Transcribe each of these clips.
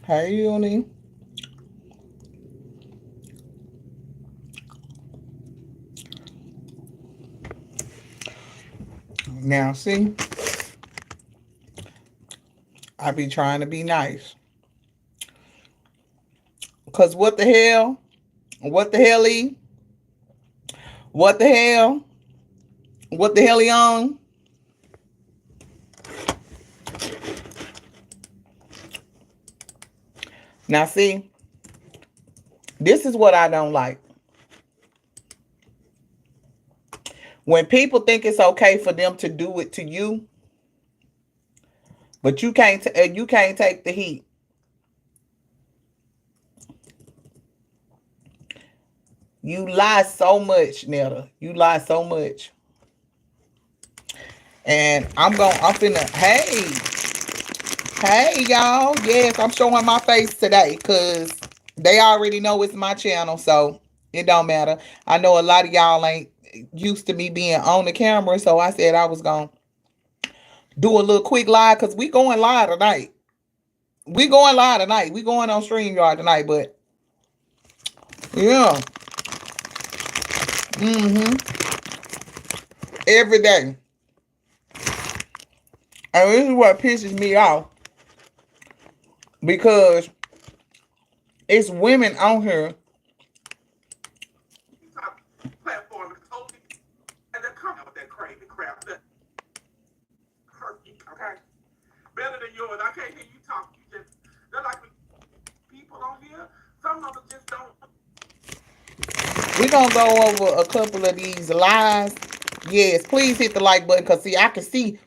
Hey, Uni. Now, see, I be trying to be nice. Because what the hell? What the hell, E? What the hell? What the hell he on? Now, see, this is what I don't like. When people think it's okay for them to do it to you, but you can't take the heat. You lie so much, Netta. You lie so much. And I'm finna, hey, y'all. Yes, I'm showing my face today because they already know it's my channel, so it don't matter. I know a lot of y'all ain't used to me being on the camera, so I said I was gonna do a little quick live because we going live tonight. We going live tonight. We going on StreamYard tonight, but yeah. Mm-hmm. Every day. And this is what pisses me off because it's women on here we're gonna go over a couple of these lies. Yes, please hit the like button because see, I can see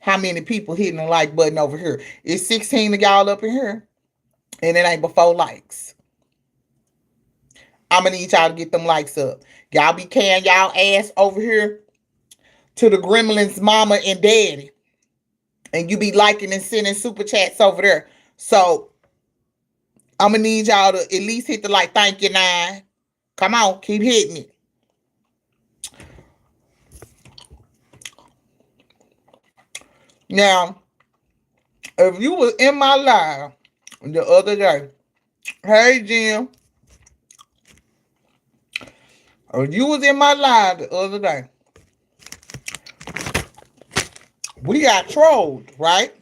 how many people hitting the like button over here. It's 16 of y'all up in here, and it ain't before likes. I'm gonna need y'all to get them likes up. Y'all be carrying y'all ass over here to the gremlins mama and daddy. And you be liking and sending super chats over there. So I'm gonna need y'all to at least hit the like. Thank you, nine. Come on, keep hitting it. Now, if you was in my live the other day, hey Jim, if you was in my live the other day, we got trolled, right?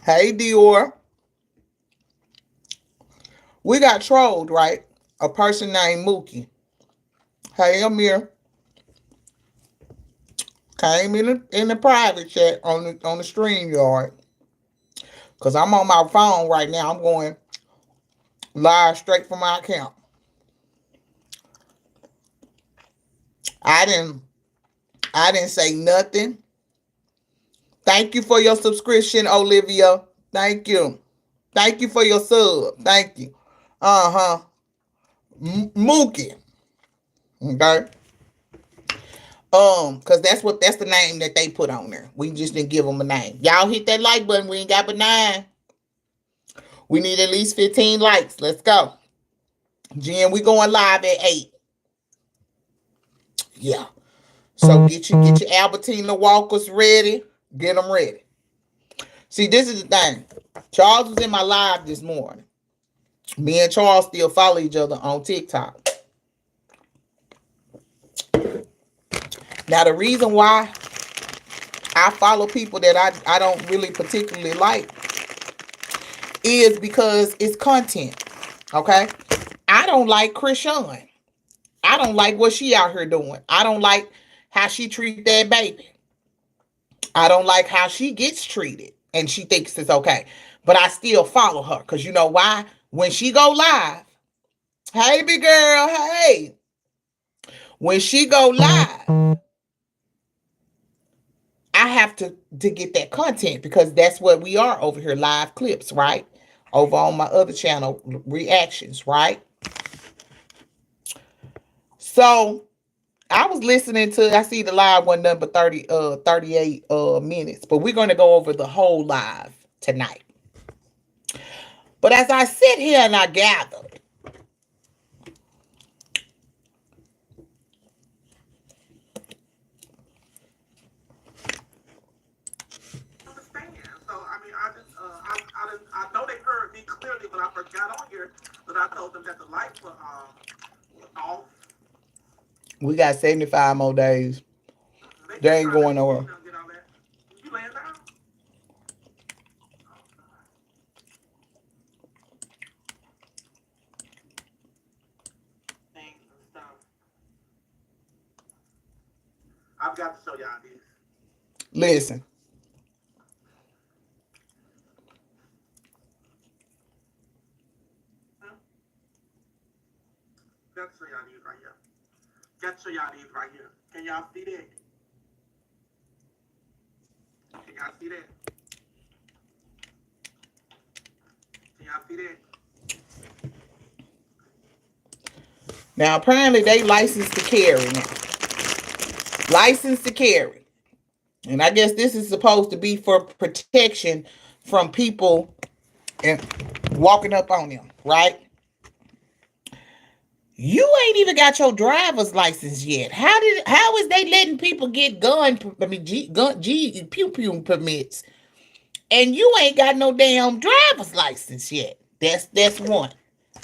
Hey Dior, we got trolled, right? A person named Mookie. Hey Amir, came in the private chat on the stream yard. Cause I'm on my phone right now. I'm going live straight from my account. I didn't I didn't say nothing. Thank you for your subscription, Olivia. Thank you. Thank you for your sub. Thank you. Uh-huh. Mookie. Okay. Cause that's the name that they put on there. We just didn't give them a name. Y'all hit that like button. We ain't got but 9. We need at least 15 likes. Let's go. Jen, we going live at 8. Yeah. So get your Albertina Walkers ready. Get them ready. See, this is the thing. Charles was in my live this morning. Me and Charles still follow each other on TikTok. Now, the reason why I follow people that I don't really particularly like is because it's content. Okay? I don't like Krishan. I don't like what she out here doing. I don't like how she treat that baby. I don't like how she gets treated. And she thinks it's okay. But I still follow her. Because you know why? When she go live, hey, big girl, hey. When she go live, I have to get that content because that's what we are over here, live clips, right? Over on my other channel, reactions, right? So I was listening to, I see the live one number 38 minutes, but we're gonna go over the whole live tonight. But as I sit here and I gather, I first got on here, but I told them that the lights were off. We got 75 more days. They ain't going nowhere. You laying down? Things and stuff. I've got to show y'all this. Listen. Got to show y'all these right here. Got to show y'all these right here. Can y'all see that? Can y'all see that? Can y'all see that? Now, apparently, they licensed to carry now. Licensed to carry. And I guess this is supposed to be for protection from people and walking up on them, right? You ain't even got your driver's license yet. How is they letting people get pew pew permits, and you ain't got no damn driver's license yet? That's one.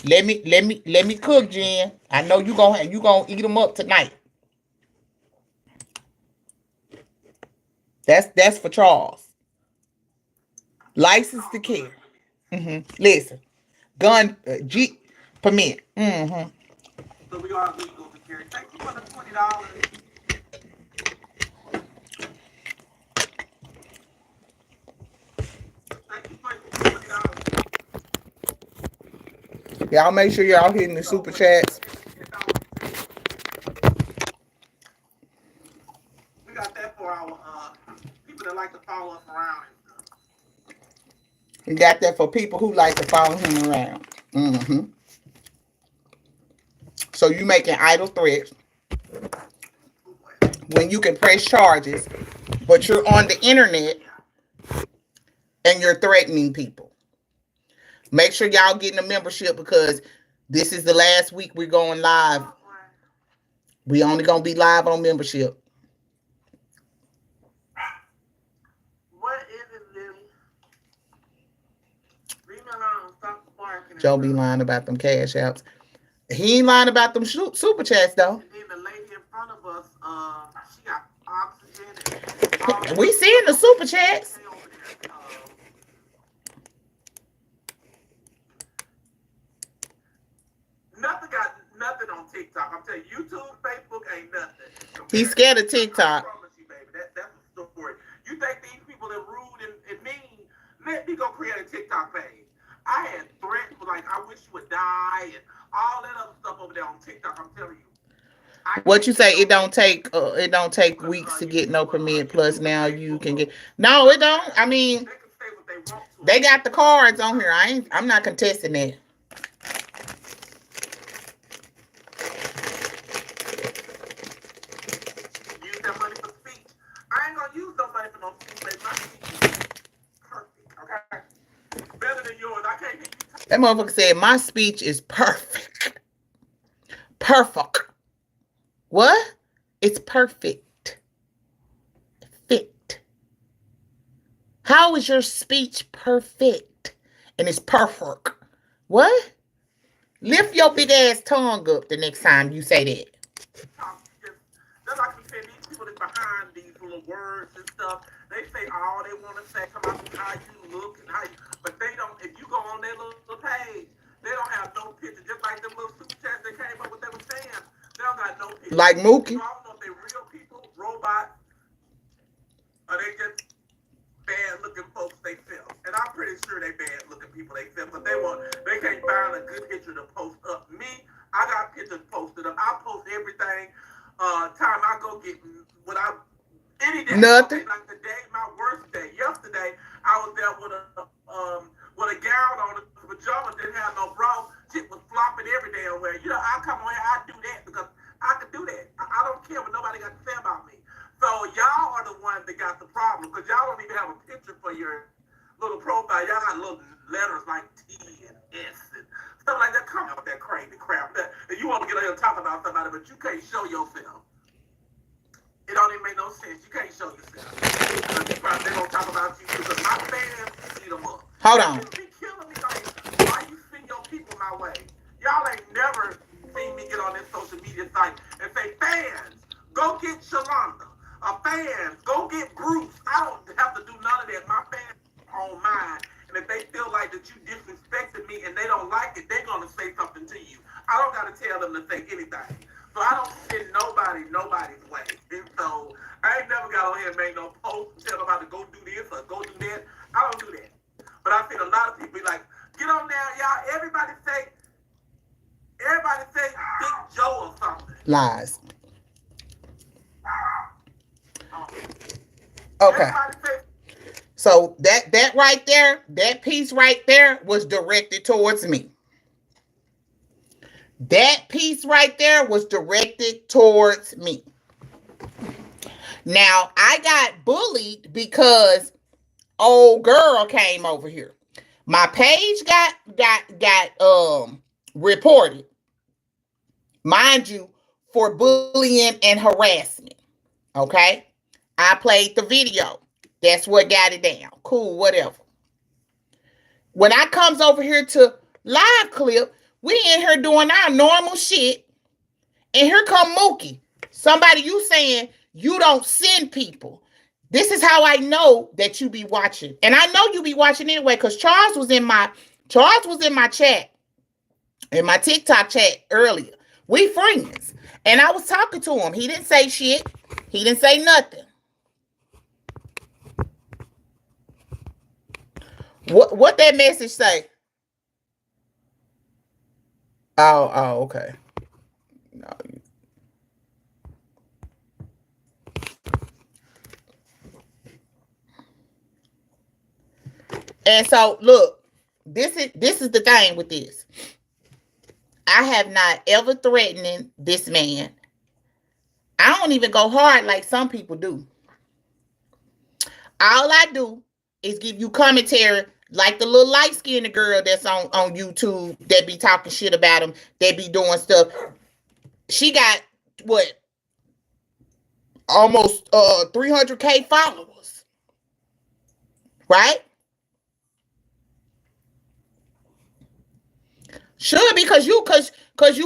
Let me cook, Jen. I know you gonna eat them up tonight. That's for Charles. License to carry. Listen, gun permit. So we are legal to carry. Thank you for the $20. Thank you for the $20. Y'all make sure y'all hitting the super chats. We got that for our people that like to follow us around and stuff. We got that for people who like to follow him around. So you making idle threats when you can press charges, but you're on the internet and you're threatening people. Make sure y'all getting a membership because this is the last week we're going live. We only gonna be live on membership. What is it, Lily? Leave me alone. Stop barking. Joe be lying about them cash outs. He ain't lying about them super chats though. And then the lady in front of us, she got oxygen. And we seeing the super chats. Nothing on TikTok. I'm telling you, YouTube, Facebook ain't nothing. He's scared of TikTok. I promise you, baby. That's the story. You think these people are rude and mean? Let me go create a TikTok page. I had threats like I wish you would die and all that other stuff over there on TikTok. I'm telling you. What you say? It don't take weeks to get no permit. Plus now you can get. No, it don't. I mean, they got the cards on here. I'm not contesting that. Use that money for speech. I ain't gonna use no money for no speech. My speech is perfect. Okay, better than yours. I can't hear you. That motherfucker said my speech is perfect. Perfect. What? It's perfect. Fit. How is your speech perfect? And it's perfect. What? Lift your big ass tongue up the next time you say that. That's like we said, these people that's behind these little words and stuff, they say all they want to say come out how you look and how you, but they don't, if you go on their little page, they don't have no picture, just like them little super chats that came up with what they were saying. They don't got no picture. Like Mookie. So I don't know if they real people, robots, or they just bad looking folks they film. And I'm pretty sure they bad looking people they film, but they can't find a good picture to post up. Me, I got pictures posted up. I post everything. Time I go get any day. Nothing. Like today, my worst day. Yesterday, I was there with a gown on, a pajama, didn't have no bra. Shit was flopping every damn way. You know, I come on here, I do that because I can do that. I don't care what nobody got to say about me. So y'all are the ones that got the problem because y'all don't even have a picture for your little profile. Y'all got little letters like T and S and stuff like that. Come on with that crazy crap. And you want to get on here and talk about somebody, but you can't show yourself. It don't even make no sense. You can't show yourself. They're going to talk about you because my fans see them up. Hold on. Be killing me like, why you on this social media site and say, fans, go get Shalonda. Fans, go get Bruce. I don't have to do none of that. My fans on mine. And if they feel like that you disrespected me and they don't like it, they're gonna say something to you. I don't gotta tell them to say anything. So I don't send nobody's way. And so I ain't never got on here and made no post and tell nobody to go do this or go do that. I don't do that. But I've seen a lot of people be like, get on there, y'all. Everybody say Big Joe or something. Lies. Okay. So that right there, that piece right there was directed towards me. That piece right there was directed towards me. Now, I got bullied because old girl came over here. My page got reported. Mind you, for bullying and harassment. Okay? I played the video. That's what got it down. Cool, whatever. When I comes over here to live clip, we in here doing our normal shit. And here come Mookie. Somebody you saying you don't send people. This is how I know that you be watching. And I know you be watching anyway, because Charles was in my chat, in my TikTok chat earlier. We friends. And I was talking to him. He didn't say shit. He didn't say nothing. What that message say? Oh, okay. No. And so look, this is the thing with this. I have not ever threatened this man. I don't even go hard like some people do. All I do is give you commentary like the little light-skinned girl that's on YouTube that be talking shit about him, that be doing stuff. She got, what, almost 300K followers. Right? Sure, because you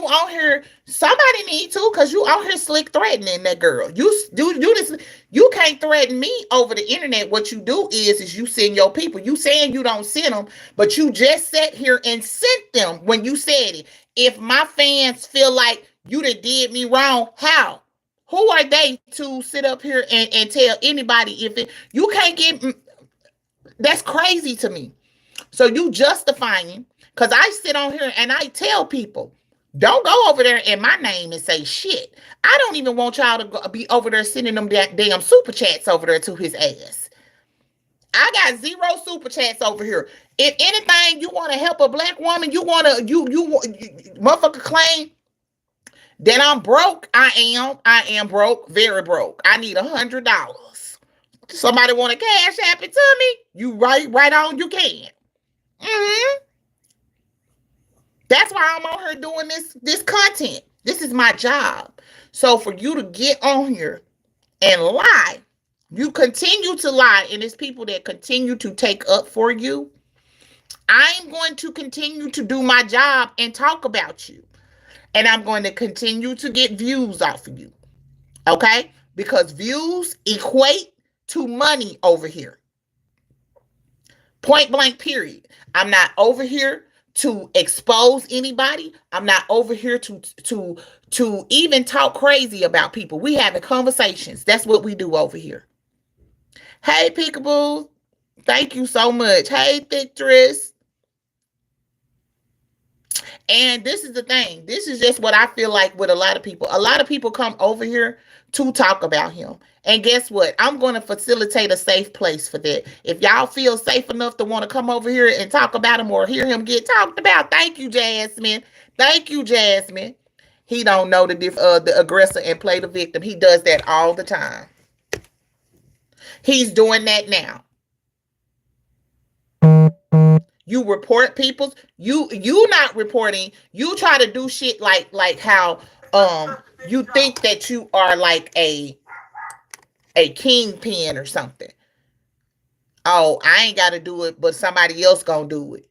on here, somebody need to, because you out here slick threatening that girl. You can't threaten me over the internet. What you do is you send your people. You saying you don't send them, but you just sat here and sent them when you said it. If my fans feel like you did me wrong, how? Who are they to sit up here and tell anybody if it, you can't get, that's crazy to me. So you justifying, because I sit on here and I tell people, don't go over there in my name and say shit. I don't even want y'all to be over there sending them damn super chats over there to his ass. I got 0 super chats over here. If anything, you want to help a black woman, you motherfucker claim that I'm broke. I am broke, very broke. I need $100. Somebody want to cash app it to me? You right on, you can. Mm-hmm. That's why I'm on here doing this content. This is my job. So for you to get on here and lie, you continue to lie, and it's people that continue to take up for you. I'm going to continue to do my job and talk about you. And I'm going to continue to get views off of you. Okay? Because views equate to money over here. Point blank, period. I'm not over here to expose anybody. I'm not over here to even talk crazy about people. We having conversations. That's what we do over here. Hey, Peekaboo. Thank you so much. Hey, Victress. And this is the thing. This is just what I feel like with a lot of people. A lot of people come over here to talk about him. And guess what? I'm going to facilitate a safe place for that. If y'all feel safe enough to want to come over here and talk about him or hear him get talked about, thank you, Jasmine. Thank you, Jasmine. He don't know the aggressor and play the victim. He does that all the time. He's doing that now. You report people's, you not reporting. You try to do shit like how you think that you are like a kingpin or something. Oh, I ain't got to do it, but somebody else gonna do it.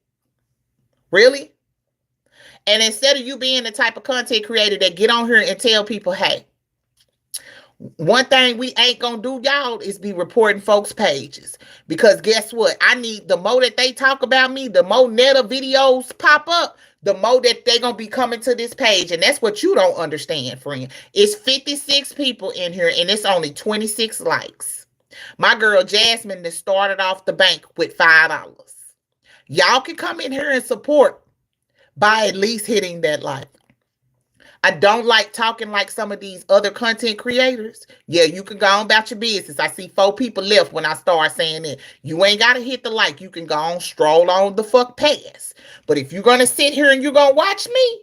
Really? And instead of you being the type of content creator that get on here and tell people, hey, one thing we ain't gonna do, y'all, is be reporting folks' pages. Because guess what? I need the more that they talk about me, the more Netta videos pop up, the more that they gonna be coming to this page. And that's what you don't understand, friend. It's 56 people in here and it's only 26 likes. My girl Jasmine that started off the bank with $5. Y'all can come in here and support by at least hitting that like. I don't like talking like some of these other content creators. Yeah, you can go on about your business. I see 4 people left when I start saying that. You ain't got to hit the like. You can go on, stroll on the fuck past. But if you're going to sit here and you're going to watch me,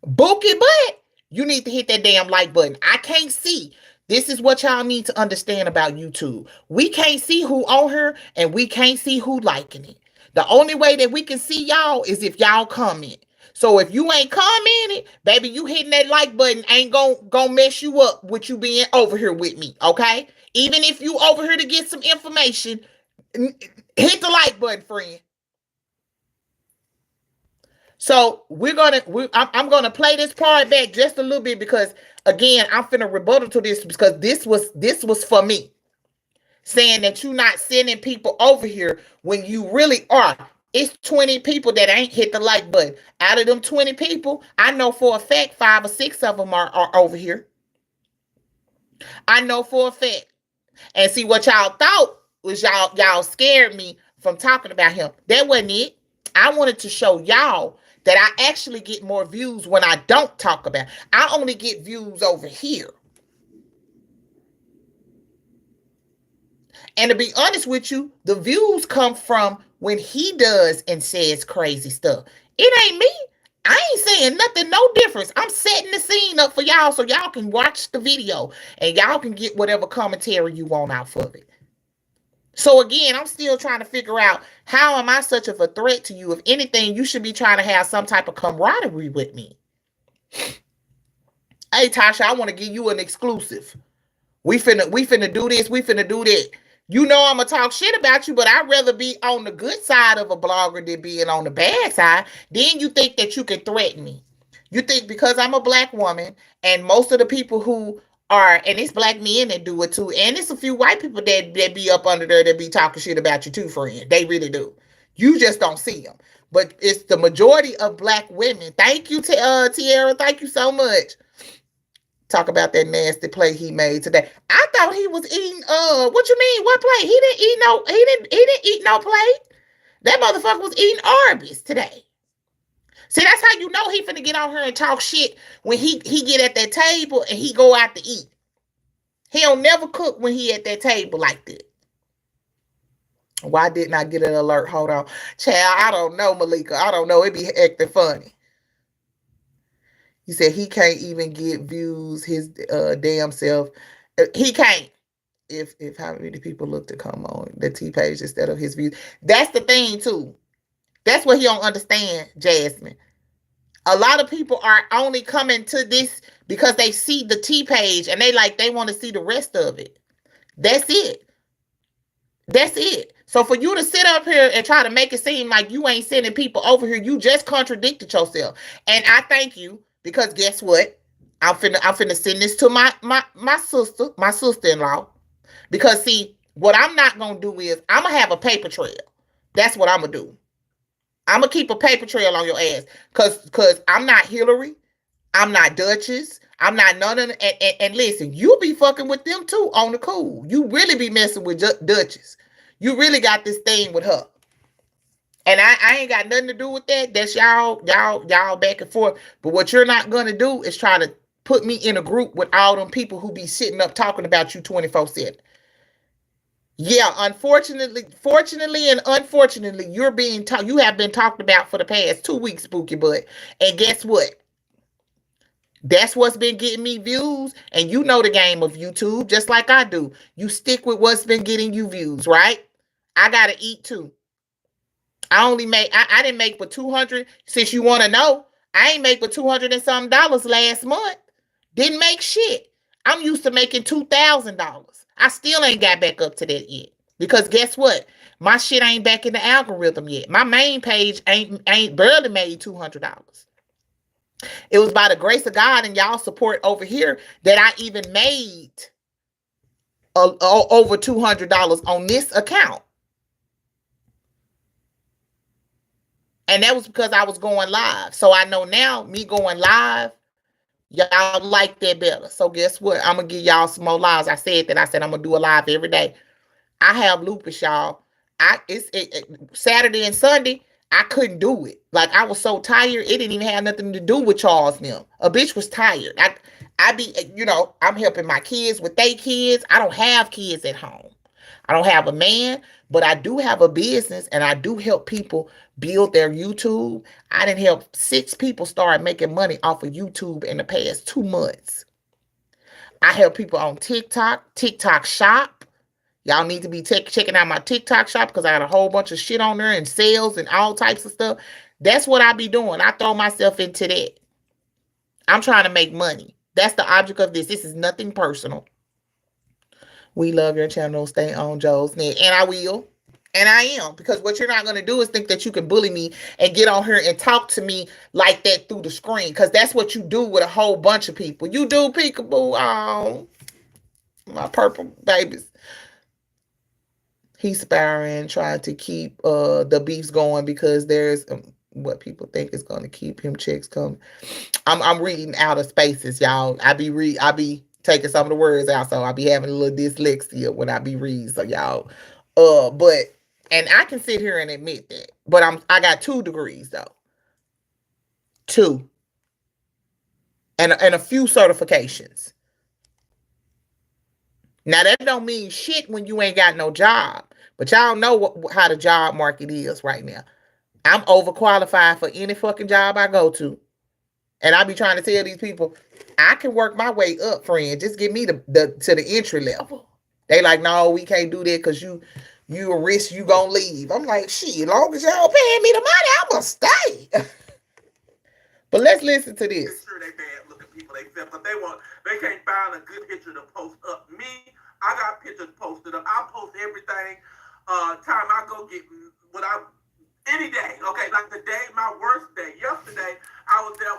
bookie butt, you need to hit that damn like button. I can't see. This is what y'all need to understand about YouTube. We can't see who on here and we can't see who liking it. The only way that we can see y'all is if y'all comment. So if you ain't commenting, baby, you hitting that like button ain't gonna mess you up with you being over here with me, okay? Even if you over here to get some information, hit the like button, friend. So I'm gonna play this part back just a little bit because again, I'm finna rebuttal to this because this was for me. Saying that you not sending people over here when you really are. It's 20 people that ain't hit the like button. Out of them 20 people, I know for a fact 5 or 6 of them are over here. I know for a fact. And see what y'all thought was y'all scared me from talking about him. That wasn't it. I wanted to show y'all that I actually get more views when I don't talk about. I only get views over here. And to be honest with you, the views come from when he does and says crazy stuff. It ain't me. I ain't saying nothing, no difference. I'm setting the scene up for y'all so y'all can watch the video and y'all can get whatever commentary you want out of it. So again, I'm still trying to figure out how am I such of a threat to you? If anything, you should be trying to have some type of camaraderie with me. Hey, Tasha, I want to give you an exclusive. We finna do this. We finna do that. You know I'm gonna talk shit about you, but I'd rather be on the good side of a blogger than being on the bad side. Then you think that you can threaten me. You think because I'm a black woman and most of the people who are, and it's black men that do it too, and it's a few white people that be up under there that be talking shit about you too, friend. They really do. You just don't see them. But it's the majority of black women. Thank you, Tiara. Thank you so much. Talk about that nasty play he made today. I thought he was eating what you mean? What plate? He didn't eat no plate. That motherfucker was eating Arby's today. See, that's how you know he finna get on here and talk shit when he get at that table and he go out to eat. He don't never cook when he at that table like that. Why didn't I get an alert? Hold on. Child, I don't know, Malika. I don't know. It be acting funny. He said he can't even get views his damn self. He can't. If how many people look to come on the T page instead of his views. That's the thing too. That's what he don't understand, Jasmine. A lot of people are only coming to this because they see the T page and they want to see the rest of it. That's it. That's it. So for you to sit up here and try to make it seem like you ain't sending people over here, you just contradicted yourself. And I thank you because guess what? I'm finna send this to my sister-in-law. Because see, what I'm not gonna do is I'm gonna have a paper trail. That's what I'm gonna do. I'm gonna keep a paper trail on your ass. Cause I'm not Hillary. I'm not Duchess. I'm not none of them. And listen, you be fucking with them too on the cool. You really be messing with Duchess. You really got this thing with her. And I ain't got nothing to do with that. That's y'all back and forth. But what you're not gonna do is try to put me in a group with all them people who be sitting up talking about you 24/7. Yeah, fortunately and unfortunately, you have been talked about for the past 2 weeks, Spooky Butt. And guess what? That's what's been getting me views. And you know the game of YouTube, just like I do. You stick with what's been getting you views, right? I gotta eat too. I didn't make but 200. Since you want to know, I ain't make but 200 and some dollars last month. Didn't make shit. I'm used to making $2,000. I still ain't got back up to that yet. Because guess what? My shit ain't back in the algorithm yet. My main page ain't barely made $200. It was by the grace of God and y'all support over here that I even made over $200 on this account. And that was because I was going live. So I know now, me going live, y'all like that better. So guess what? I'm going to give y'all some more lives. I said I'm going to do a live every day. I have lupus, y'all. Saturday and Sunday, I couldn't do it. Like, I was so tired, it didn't even have nothing to do with Charles and them. A bitch was tired. I be, I'm helping my kids with their kids. I don't have kids at home. I don't have a man, but I do have a business, and I do help people build their YouTube. I didn't help 6 people start making money off of YouTube in the past 2 months. I help people on TikTok Shop. Y'all need to be checking out my TikTok shop because I got a whole bunch of shit on there and sales and all types of stuff. That's what I be doing. I throw myself into that. I'm trying to make money. That's the object of this. This is nothing personal. We love your channel. Stay on Joe's net. And I will. And I am. Because what you're not going to do is think that you can bully me and get on here and talk to me like that through the screen. Because that's what you do with a whole bunch of people. You do, peekaboo. Oh, my purple babies. He's sparring, trying to keep the beefs going because there's what people think is going to keep him checks coming. I'm reading out of spaces, y'all. I be taking some of the words out, so I be having a little dyslexia when I be reading. So y'all, but and I can sit here and admit that, but I got 2 degrees though, 2, and a few certifications. Now that don't mean shit when you ain't got no job, but y'all know how the job market is right now. I'm overqualified for any fucking job I go to, and I be trying to tell these people I can work my way up, friend. Just give me to the entry level. They like, no, we can't do that because you a risk you gonna leave. I'm like, shit, as long as y'all paying me the money, I'ma stay. But let's listen to this. Sure, they bad looking people they feel, but they can't find a good picture to post up. Me, I got pictures posted up. I post everything. Time I go get what I any day. Okay, like the day, my worst day. Yesterday, I was there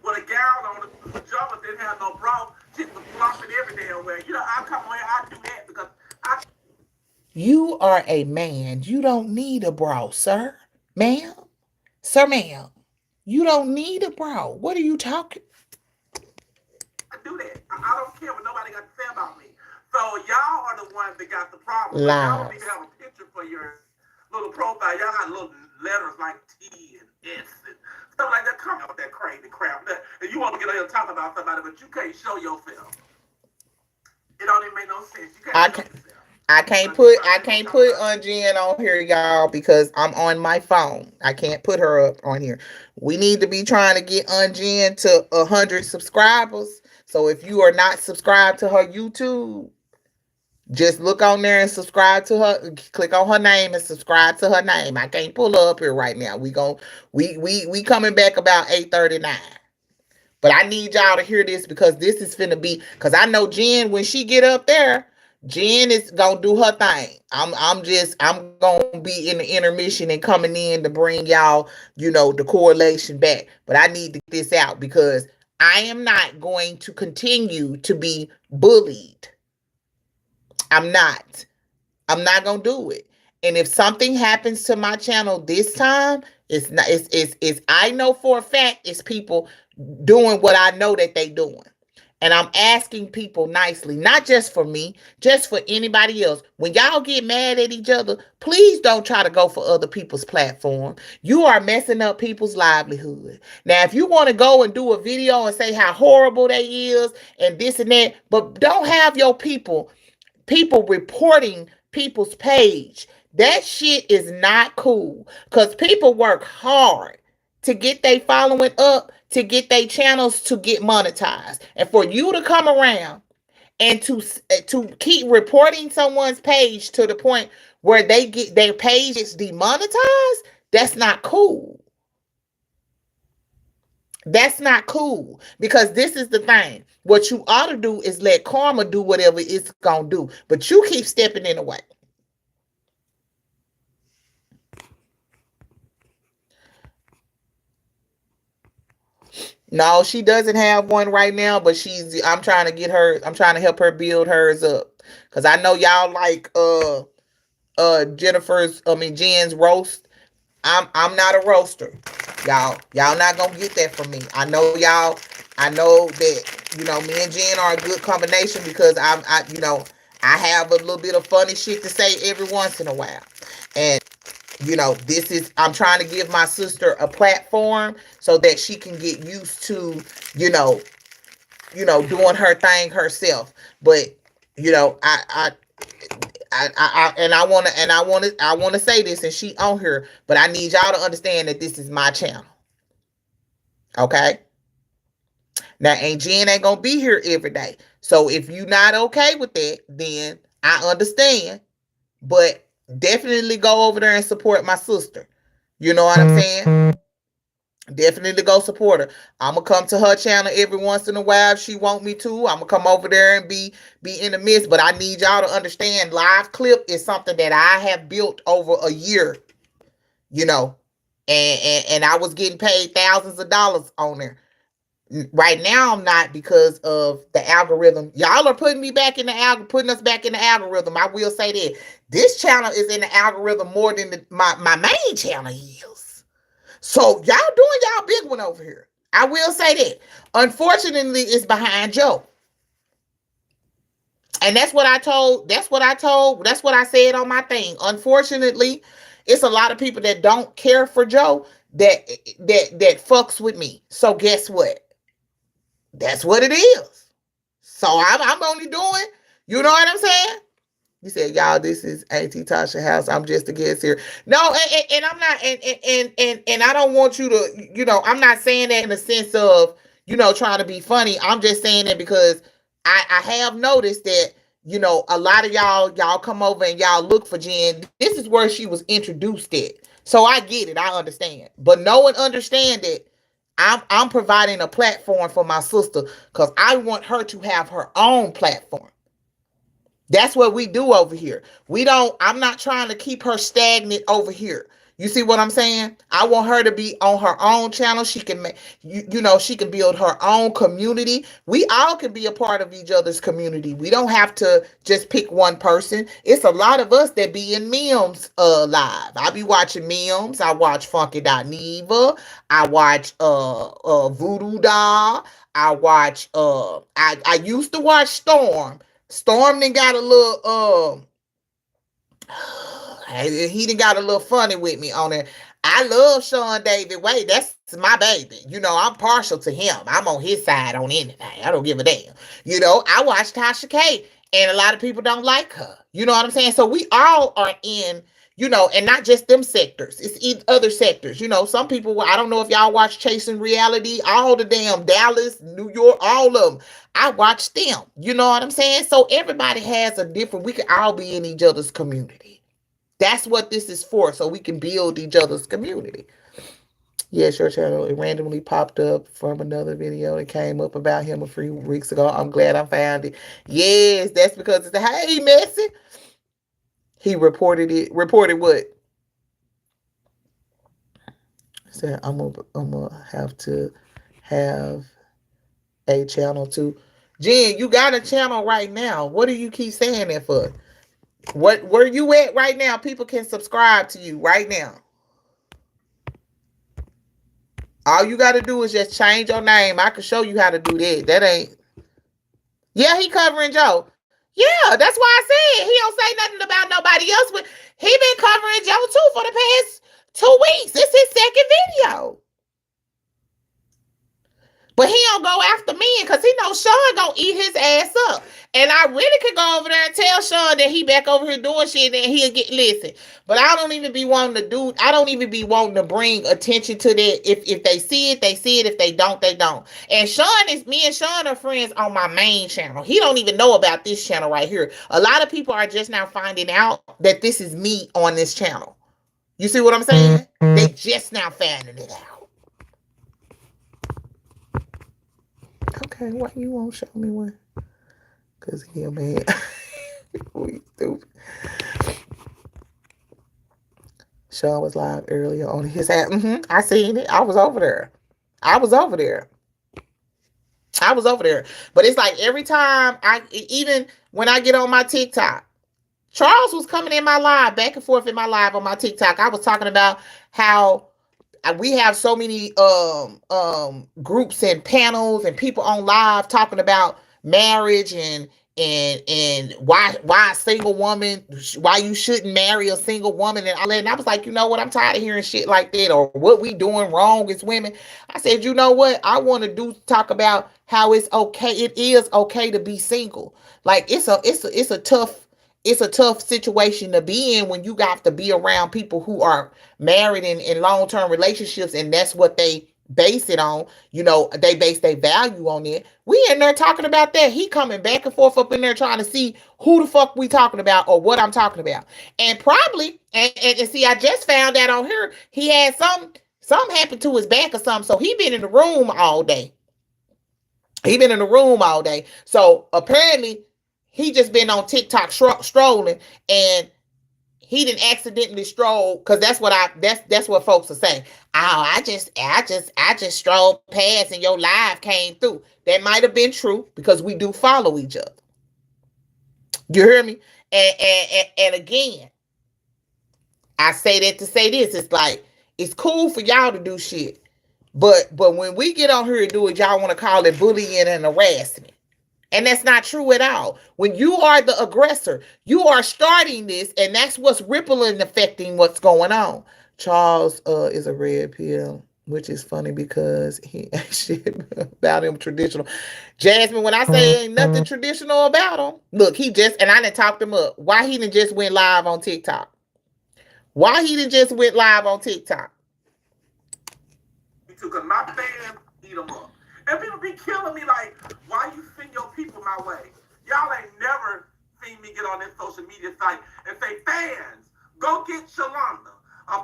with a gown on, the pajamas didn't have no bra. Shit was flopping every damn way. I come on here, I do that because I. You are a man. You don't need a bra, sir, ma'am, sir, ma'am. You don't need a bra. What are you talking? I do that. I don't care what nobody got to say about me. So y'all are the ones that got the problem. Y'all don't even have a picture for your little profile. Y'all got little letters like T and S and stuff like that. Come on with that crazy crap. And you want to get on here and talk about somebody, but you can't show yourself. It don't even make no sense. You can't show yourself. I can't put Unjen on here, y'all, because I'm on my phone. I can't put her up on here. We need to be trying to get Unjen to 100 subscribers. So if you are not subscribed to her YouTube, just look on there and subscribe to her. Click on her name and subscribe to her name. I can't pull her up here right now. We coming back about 8:39. But I need y'all to hear this because this is finna be, because I know Jen, when she get up there, Jen is gonna do her thing. I'm gonna be in the intermission and coming in to bring y'all, the correlation back. But I need to get this out because I am not going to continue to be bullied. I'm not. I'm not gonna do it. And if something happens to my channel this time, it's not. It's. I know for a fact it's people doing what I know that they doing. And I'm asking people nicely, not just for me, just for anybody else. When y'all get mad at each other, please don't try to go for other people's platform. You are messing up people's livelihood. Now, if you want to go and do a video and say how horrible they is and this and that, but don't have your people reporting people's page. That shit is not cool because people work hard to get their following up, to get their channels to get monetized. And for you to come around and to keep reporting someone's page to the point where they get their page is demonetized, that's not cool. That's not cool because this is the thing. What you ought to do is let karma do whatever it's going to do. But you keep stepping in the way. No, she doesn't have one right now, but I'm trying to get her. I'm trying to help her build hers up, cause I know y'all like Jen's roast. I'm not a roaster. Y'all not gonna get that from me. I know y'all. I know that me and Jen are a good combination because I have a little bit of funny shit to say every once in a while, and this is I'm trying to give my sister a platform so that she can get used to you know doing her thing herself. But and I want to say this, and she on here, but I need y'all to understand that this is my channel. Okay. Now, Jen ain't gonna be here every day, so if you not okay with that, then I understand. But definitely go over there and support my sister. You know what I'm saying? Definitely go support her. I'm gonna come to her channel every once in a while if she want me to. I'm gonna come over there and be in the midst. But I need y'all to understand, live clip is something that I have built over a year. You know, and I was getting paid thousands of dollars on there. Right now I'm not because of the algorithm. Y'all are putting me back in the putting us back in the algorithm. I will say that this channel is in the algorithm more than my main channel is. So y'all doing y'all big one over here. I will say that. Unfortunately, it's behind Joe. And that's what I told. That's what I told. That's what I said on my thing. Unfortunately, it's a lot of people that don't care for Joe that fucks with me. So guess what? That's what it is. So I'm only doing, you know what I'm saying? You said, y'all, this is Auntie Tasha House. I'm just a guest here. No, and I'm not, and I don't want you to, I'm not saying that in the sense of, trying to be funny. I'm just saying that because I have noticed that, a lot of y'all come over and y'all look for Jen. This is where she was introduced at. So I get it. I understand. But no one understand that I'm providing a platform for my sister because I want her to have her own platform. That's what we do over here. I'm not trying to keep her stagnant over here. You see what I'm saying? I want her to be on her own channel. She can make, she can build her own community. We all can be a part of each other's community. We don't have to just pick one person. It's a lot of us that be in memes live. I be watching memes. I watch Funky.Neva. I watch Voodoo Doll. I watch I used to watch Storm. Storm then got a little he done got a little funny with me on it. I love Sean David Wade. That's my baby. I'm partial to him. I'm on his side on anything. I don't give a damn. I watch Tasha K, and a lot of people don't like her. You know what I'm saying? So we all are in, and not just them sectors. It's other sectors. Some people, I don't know if y'all watch Chasing Reality, all the damn Dallas, New York, all of them. I watch them. You know what I'm saying? So everybody has a different, we can all be in each other's community. That's what this is for, so we can build each other's community. Yes, your channel, it randomly popped up from another video that came up about him a few weeks ago. I'm glad I found it. Yes, that's because it's hey, Messy. He reported it. Reported what? He said, I'm gonna have to have a channel too. Jen, you got a channel right now. What do you keep saying that for? Where you at right now? People can subscribe to you right now. All you got to do is just change your name. I can show you how to do that. That ain't. Yeah, he covering Joe. Yeah, that's why I said he don't say nothing about nobody else. But he been covering Joe too for the past 2 weeks. This is his second video. But he don't go after me because he knows Sean gonna eat his ass up. And I really could go over there and tell Sean that he back over here doing shit and he'll get listen. But I don't even be wanting to do, I don't even be wanting to bring attention to that. If they see it, they see it. If they don't, they don't. And me and Sean are friends on my main channel. He don't even know about this channel right here. A lot of people are just now finding out that this is me on this channel. You see what I'm saying? They just now finding it out. Okay, why you won't show me one? Because he a man. We stupid. Sean was live earlier on his app. I seen it. I was over there. I was over there. But it's like every time even when I get on my TikTok, Charles was coming in my live, back and forth in my live on my TikTok. I was talking about how we have so many groups and panels and people on live talking about marriage and why a single woman, why you shouldn't marry a single woman and all that. And I was like, you know what, I'm tired of hearing shit like that, or what we doing wrong as women. I said, you know what, I want to do talk about how it's okay, it is okay to be single. Like it's a tough situation to be in when you got to be around people who are married in long-term relationships, and that's what they base it on. You know, they base their value on it. We in there talking about that. He coming back and forth up in there trying to see who the fuck we talking about or what I'm talking about. And probably, and see, I just found out on here, he had something happened to his back or something. So he been in the room all day. He been in the room all day. So apparently he just been on TikTok strolling, and he didn't accidentally stroll, because that's what folks are saying. Oh, I just strolled past and your live came through. That might have been true because we do follow each other. You hear me? And again, I say that to say this. It's like, it's cool for y'all to do shit. But when we get on here and do it, y'all want to call it bullying and harassment. And that's not true at all. When you are the aggressor, you are starting this, and that's what's rippling affecting what's going on. Charles is a red pill, which is funny because he ain't shit about him traditional. Jasmine, when I say ain't nothing traditional about him, look, and I done talked him up. Why he done just went live on TikTok? Why he done just went live on TikTok? Because my fans eat them up. And people be killing me like, why you send your people my way? Y'all ain't never seen me get on this social media site and say, fans, go get Shalonda.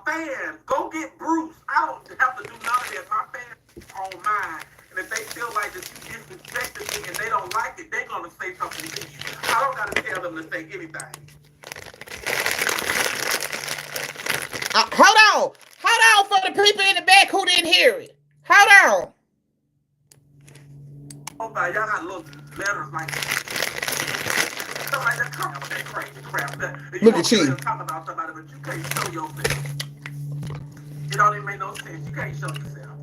Fans, go get Bruce. I don't have to do none of that. My fans on mine. And if they feel like that you disrespected me and they don't like it, they're going to say something to you. I don't got to tell them to say anything. Hold on for the people in the back who didn't hear it. Hold on. Oh my, y'all got little letters like stuff like that. Come on with that crazy crap. Look at you. Talk about somebody, but you can't show yourself. It don't even make no sense. You can't show yourself.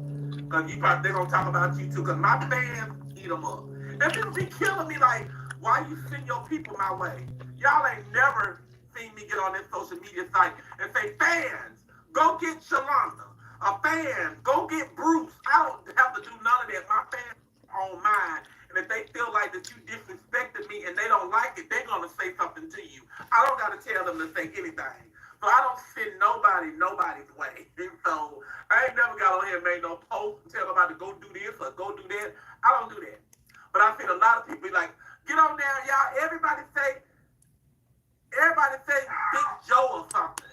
Because they're going to talk about you too. Because my fans eat them up. And people be killing me like, why you send your people my way? Y'all ain't never seen me get on this social media site and say, fans, go get Shalonda. Fans, go get Bruce. I don't have to do none of that. My fans on mine. And if they feel like that you disrespected me and they don't like it, they're going to say something to you. I don't got to tell them to say anything. So I don't send nobody's way. So I ain't never got on here and made no post and tell nobody to go do this or go do that. I don't do that. But I've seen a lot of people be like, get on there, y'all. Everybody say Big Joe or something.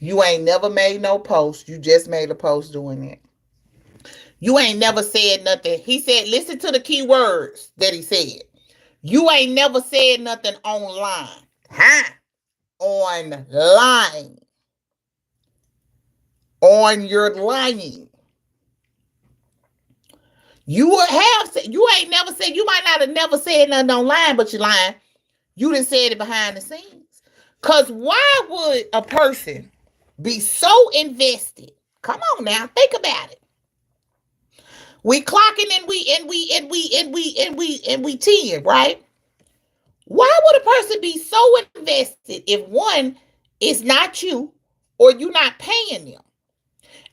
You ain't never made no post. You just made a post doing it. You ain't never said nothing. He said, listen to the key words that he said. You ain't never said nothing online. Huh? Online. On your lying. You ain't never said, you might not have never said nothing online, but you lying. You done said it behind the scenes. Because why would a person be so invested? Come on now, think about it. We clocking and we 10, right? Why would a person be so invested if one is not you or you not paying them?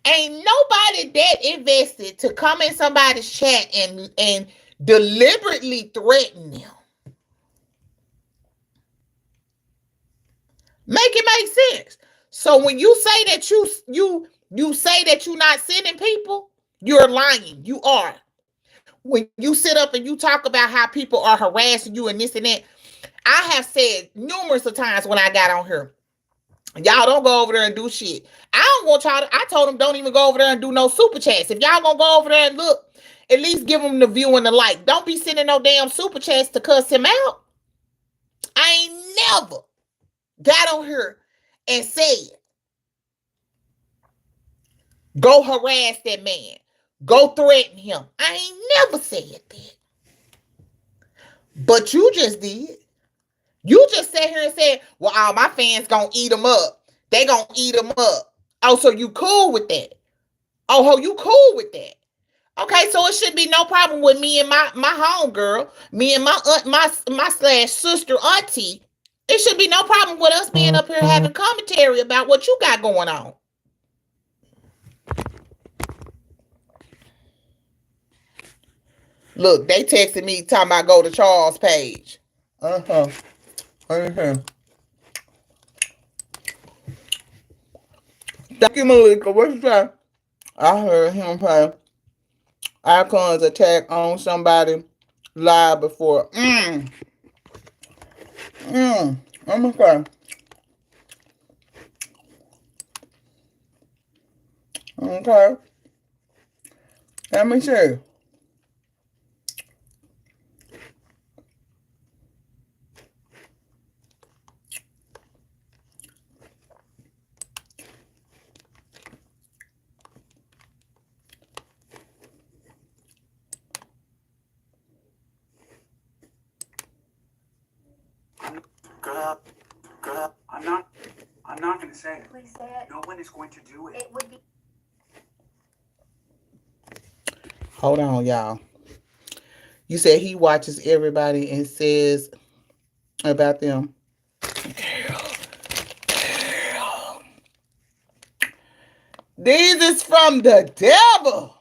Ain't nobody that invested to come in somebody's chat and deliberately threaten them. Make it make sense. So when you say that you say that you're not sending people, you're lying. You are. When you sit up and you talk about how people are harassing you and this and that, I have said numerous of times when I got on here, y'all don't go over there and do shit. I don't want y'all. I told them don't even go over there and do no super chats. If y'all gonna go over there and look, at least give them the view and the like. Don't be sending no damn super chats to cuss him out. I ain't never got on here and said Go harass that man. Go threaten him. I ain't never said that. But you just did. You just sat here and said, well, all my fans gonna eat them up. They gonna eat them up. Oh, so you cool with that? Oh, you cool with that? Okay, so it should be no problem with me and my homegirl, me and my aunt, my slash sister auntie. It should be no problem with us being up here having commentary about what you got going on. Look, they texted me talking about go to Charles' page. Uh-huh. Uh-huh. Thank you, Malika. What you say? I heard him play Icons attack on somebody live before. I'm okay. Okay. Let me see. Girl, girl, I'm not going to say it. Please say it. No one is going to do it. It would be. Hold on, y'all. You said he watches everybody and says about them. These is from the devil.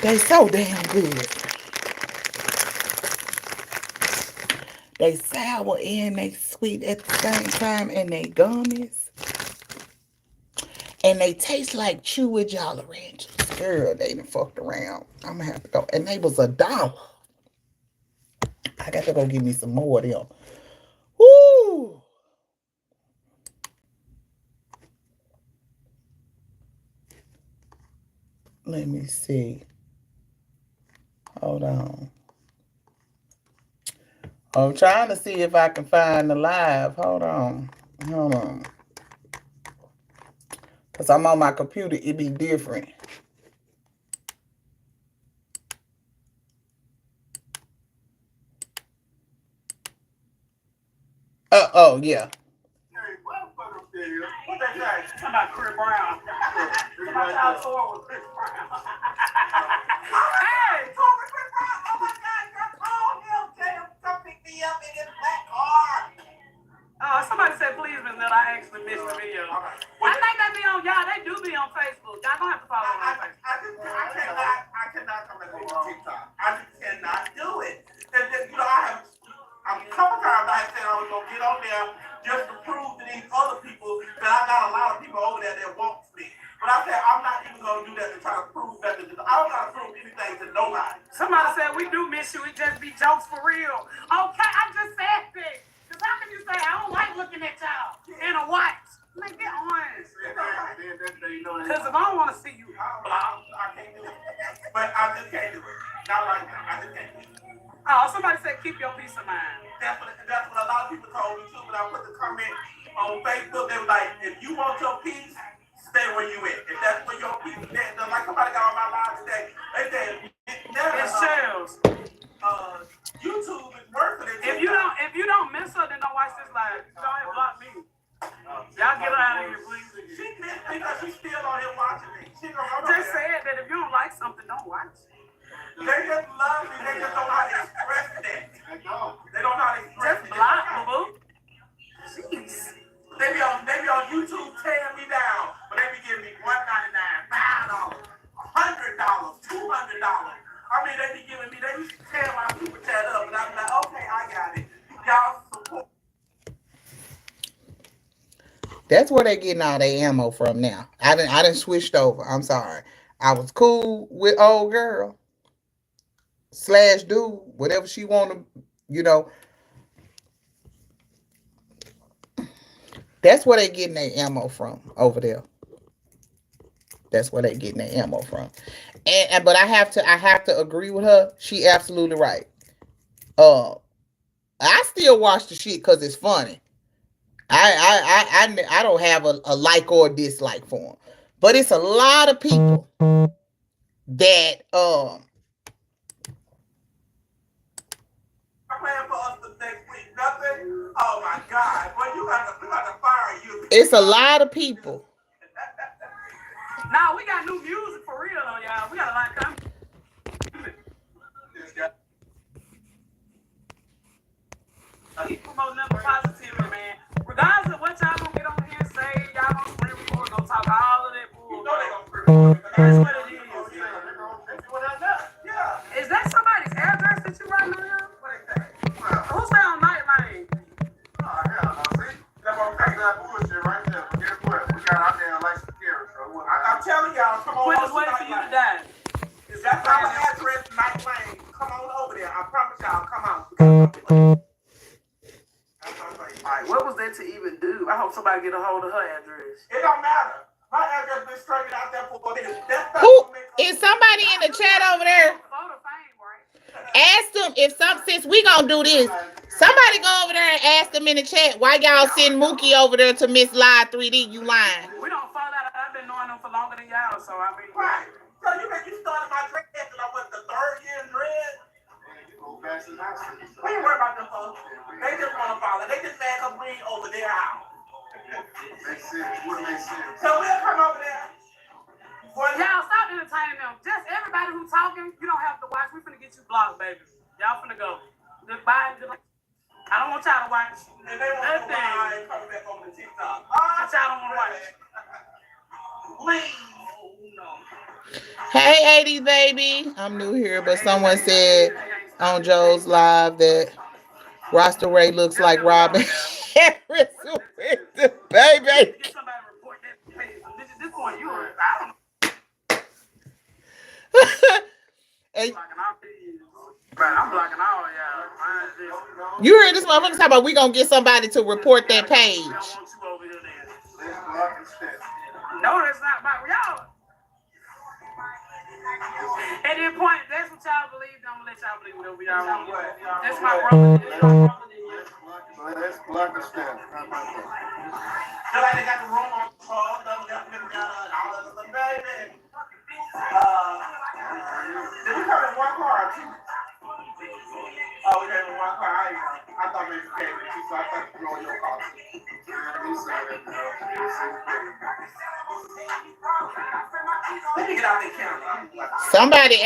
They so damn good. They sour and they sweet at the same time, and they gummies. And they taste like chewy Jolly Ranchers. Girl, they done fucked around. I'm gonna have to go. And they was $1. I got to go get me some more of them. Woo! Let me see. Hold on. I'm trying to see if I can find the live. Hold on. Hold on. Because I'm on my computer. It be different. Oh, yeah. What they say? Talking about Chris Brown. My child tour was Chris Brown. Hey, tour with Chris Brown. Oh my God, girl, call him. Tell him to come pick me up in his black car. Somebody said, please, Miss Nell, I actually missed the video. I think they be on, y'all, they do be on Facebook. Y'all gonna have to follow them on Facebook. I cannot come back on TikTok. I just cannot do it. And then, you know, I'm a couple times I said I was gonna get on there just to prove to these other people that I got a lot of people over there that wants me. But I said I'm not even gonna do that to try to prove that. I don't gotta prove anything to nobody. Somebody said we do miss you. It just be jokes for real. Okay, I just said this. Cause how can you say I don't like looking at y'all in a watch? Man, get on. Cause if I don't want to see you, I can't do it. But I just can't do it. Not right now. I just can't do it. Oh, somebody said keep your peace of mind. That's what a lot of people told me too. When I put the comment on Facebook, they were like, if you want your peace, stay where you at. If that's where your peace is at, like somebody got on my live today, they said, it's shells. YouTube is worse than it. If you don't miss her, then don't watch this live. Y'all have blocked me. Y'all get her out of here, please. She missed me because she's still on here watching me. She just said that if you don't like something, don't watch it. They just love me. They just don't know how to express that. They don't know how to express it. Just block, boo. Jeez. They be on YouTube tearing me down, but they be giving me $1.99, $5, $100, $200. I mean, they be giving me. They used to tear my super chat up, and I be like, okay, I got it. Y'all support. That's where they getting all their ammo from now. I didn't switched over. I'm sorry. I was cool with old girl slash dude, whatever she want to, you know. That's where they getting their ammo from over there. That's where they getting their ammo from. And but I have to agree with her. She absolutely right. I still watch the shit because it's funny. I don't have a like or a dislike for them, but it's a lot of people that Plan for us the next week. Nothing. Oh my God! Well, we got to fire you. it's a lot of people. Now we got new music for real though, y'all. We got a lot coming. Keep promoting nothing positivity, man. Regardless of what y'all gonna get on here and say, y'all gonna screen record, gonna talk all of that bull. You know they gonna screen record. That's what it is. Yeah. Is that somebody's address that you writing on here? What is that? Who's that on Night Lane? Oh, hell no. See? That's gonna take that bullshit right there. But guess what? We got our damn license carry, so I'm telling y'all, come on. We're just waiting for you to die. Is that our address, Night Lane? Come on over there. I promise y'all, come on. Right, what was that to even do? I hope somebody get a hold of her address. It don't matter. My address been straight out there for a minute. Who is somebody in the chat over there? Ask them if since we gonna do this. Somebody go over there and ask them in the chat why y'all send Mookie over there to Miss Live 3D. You lying? We don't fall out. I've been knowing them for longer than y'all, so I mean. Right. So you started my dread and I went the third year in dread. We ain't worried about them folks. They just want to follow. They just mad because we ain't over their house. Makes sense. So we'll come over there. Y'all stop entertaining them. Just everybody who's talking, you don't have to watch. We finna get you blocked, baby. Y'all finna go. Goodbye. I don't want y'all to watch. And they want to watch coming back over to TikTok. But y'all don't want to watch. Please. Hey, 80s baby. I'm new here, but someone said on Joe's live that Roster Ray looks like Robin Harris with the baby. Get somebody to report that page. This point, you are. I don't know. Hey, I'm blocking all y'all. you heard this motherfucker talk about we gonna get somebody to report that page. I want you over here then. No, that's not my y'all. At this point, that's what y'all believe. I'm gonna let y'all believe whatever y'all want. That's my brother. Let's block the stuff. They got the room on call. All of the baby. Did we come in one car or two? Oh, we came in one car. I thought maybe we came in two, so I thought you were on your car. Let me get out the camera. Somebody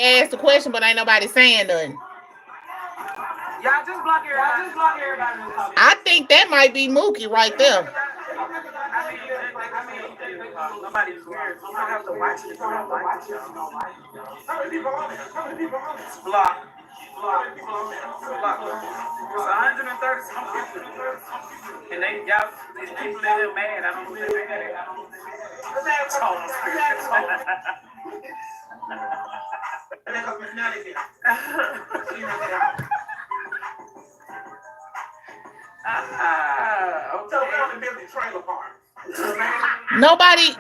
asked the question, but ain't nobody saying nothing. Y'all just block everybody. I think that might be Mookie right there. Nobody cares. You don't have to watch it if you don't like it. How many people on there? It's blocked. How many people on there? It's 130 something people. And these people that are mad. I don't know if they're mad.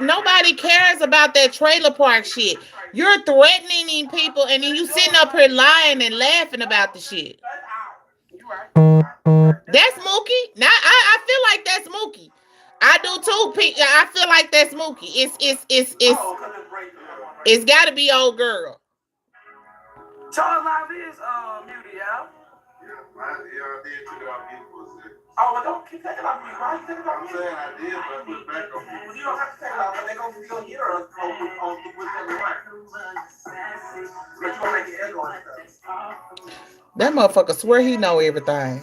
Nobody cares about that trailer park shit. You're threatening people and then you sitting up here lying and laughing about the shit. That's Mookie. Now I feel like that's Mookie. I do too. I feel like that's Mookie. It's got to be old girl. Charles Live is muted, y'all. Yeah, I did took it off mute. Oh, well, don't keep taking it off mute. Why you taking it off mute? I'm saying I did, but I put it back on mute. Well, you don't have to take it off, but they're going to still hear us on whichever one. But you want to make it echo and stuff. That motherfucker swear he know everything.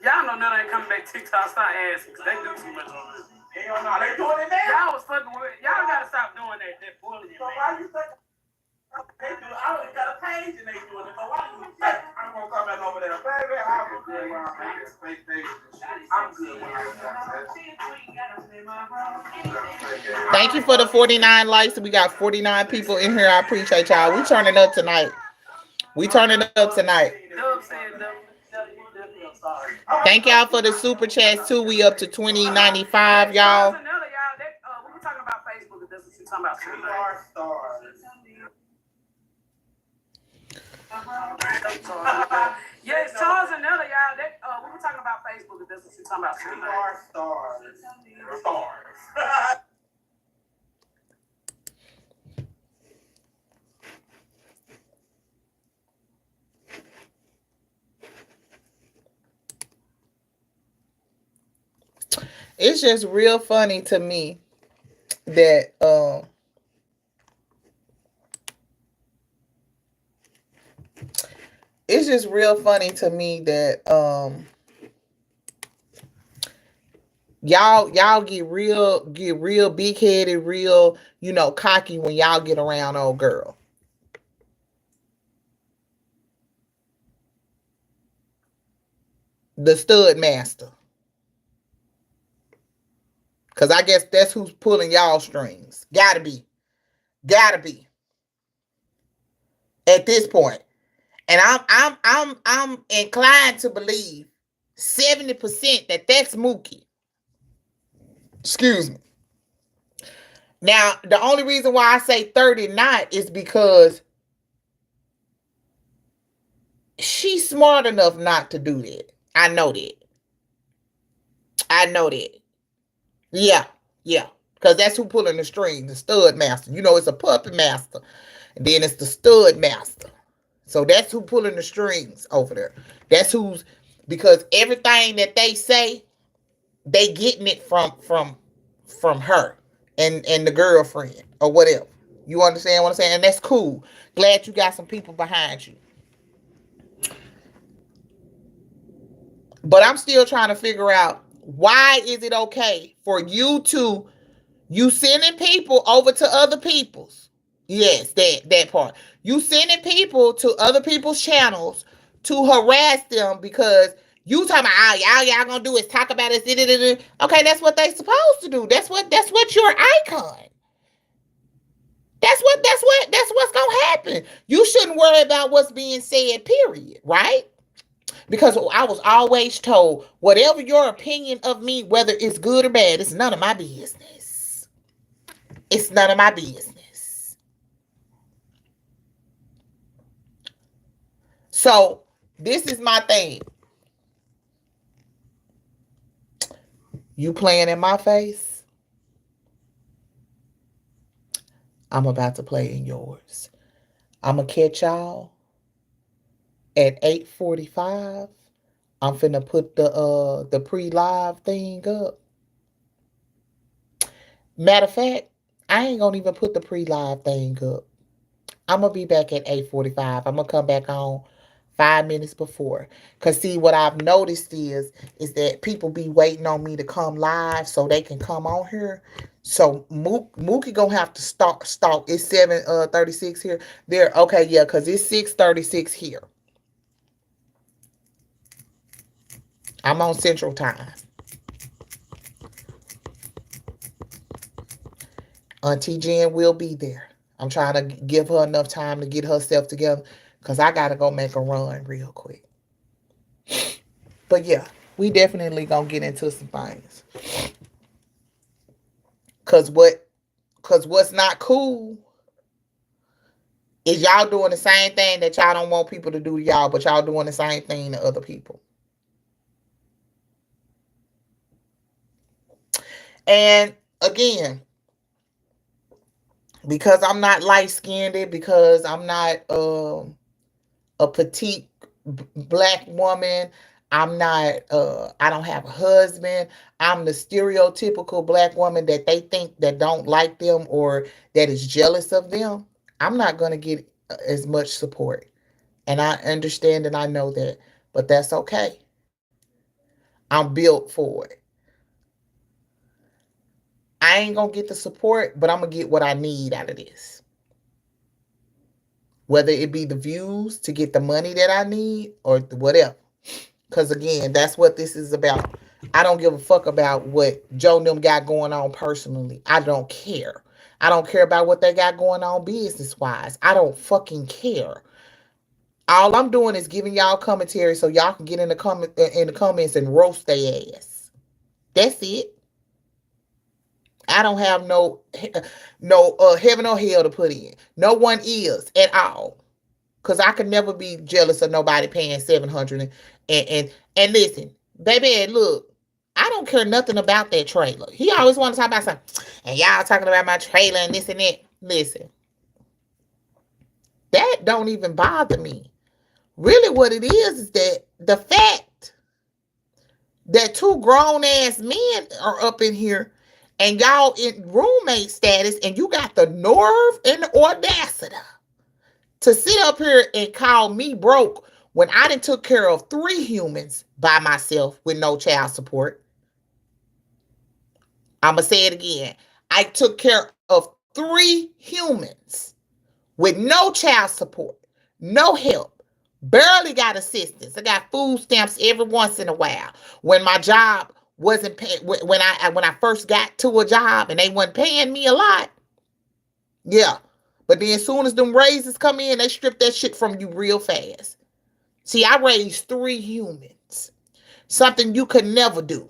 Y'all know none ain't coming back TikTok. Start asking, because they do too much on this. Hell no, they doing it now. Y'all was fucking with it. Y'all got to stop doing that bullying. So why you think they do? I already got a page and they doing it. So why you think I'm gonna come back over there, baby? I'm good when I make this fake page. I'm good when I Thank you for the 49 likes. We got 49 people in here. I appreciate y'all. We turning up tonight. Thank y'all for the super chats too. We up to 2095, y'all. We were talking about Facebook. That's what you're talking about. Yes, Charles and Nella, y'all. We are stars. Stars. It's just real funny to me that it's just real funny to me that y'all get real big headed, real, cocky when y'all get around old girl. The stud master. Cause I guess that's who's pulling y'all strings. Gotta be. Gotta be. At this point. And I'm inclined to believe 70% that that's Mookie. Excuse me. Now, the only reason why I say 30 not is because she's smart enough not to do that. I know that. I know that. Yeah, yeah. Because that's who pulling the string, the stud master. It's a puppet master. And then it's the stud master. So that's who pulling the strings over there. That's who's, because everything that they say, they getting it from her and the girlfriend or whatever. You understand what I'm saying? And that's cool. Glad you got some people behind you. But I'm still trying to figure out, why is it okay for you sending people over to other people's? Yes, that part. You sending people to other people's channels to harass them because you talking about, y'all gonna do is talk about us. Okay, that's what they supposed to do. That's what your icon. That's what's gonna happen. You shouldn't worry about what's being said, period, right? Because I was always told, whatever your opinion of me, whether it's good or bad, it's none of my business. It's none of my business. So this is my thing. You playing in my face, I'm about to play in yours. I'm going to catch y'all at 8:45. I'm finna put the pre-live thing up. Matter of fact, I ain't gonna even put the pre-live thing up. I'm gonna be back at 8:45. I'm gonna come back on 5 minutes before. Cause see, what I've noticed is that people be waiting on me to come live so they can come on here. So Mookie gonna have to start. It's 7:36 here. There, okay, yeah, cause it's 6:36 here. I'm on Central Time. Auntie Jen will be there. I'm trying to give her enough time to get herself together because I got to go make a run real quick. But yeah, we definitely going to get into some things. Because what's not cool is y'all doing the same thing that y'all don't want people to do to y'all, but y'all doing the same thing to other people. And again, because I'm not light skinned, because I'm not a petite black woman, I'm not I don't have a husband, I'm the stereotypical black woman that they think that don't like them or that is jealous of them. I'm not going to get as much support. And I understand and I know that, but that's okay. I'm built for it. I ain't going to get the support, but I'm going to get what I need out of this. Whether it be the views to get the money that I need or whatever. Because again, that's what this is about. I don't give a fuck about what Joe and them got going on personally. I don't care. I don't care about what they got going on business-wise. I don't fucking care. All I'm doing is giving y'all commentary so y'all can get in the comments and roast their ass. That's it. I don't have no heaven or hell to put in. No one is at all. Cause I could never be jealous of nobody paying 700 and listen, baby, look, I don't care nothing about that trailer. He always want to talk about something. And y'all talking about my trailer and this and that. Listen, that don't even bother me. Really what it is that the fact that two grown ass men are up in here and y'all in roommate status and you got the nerve and the audacity to sit up here and call me broke when I done took care of 3 humans by myself with no child support. I'm going to say it again. I took care of 3 humans with no child support, no help, barely got assistance. I got food stamps every once in a while. When my job wasn't pay, when I first got to a job and they wasn't paying me a lot, yeah. But then as soon as them raises come in, they strip that shit from you real fast. See, I raised 3 humans, something you could never do.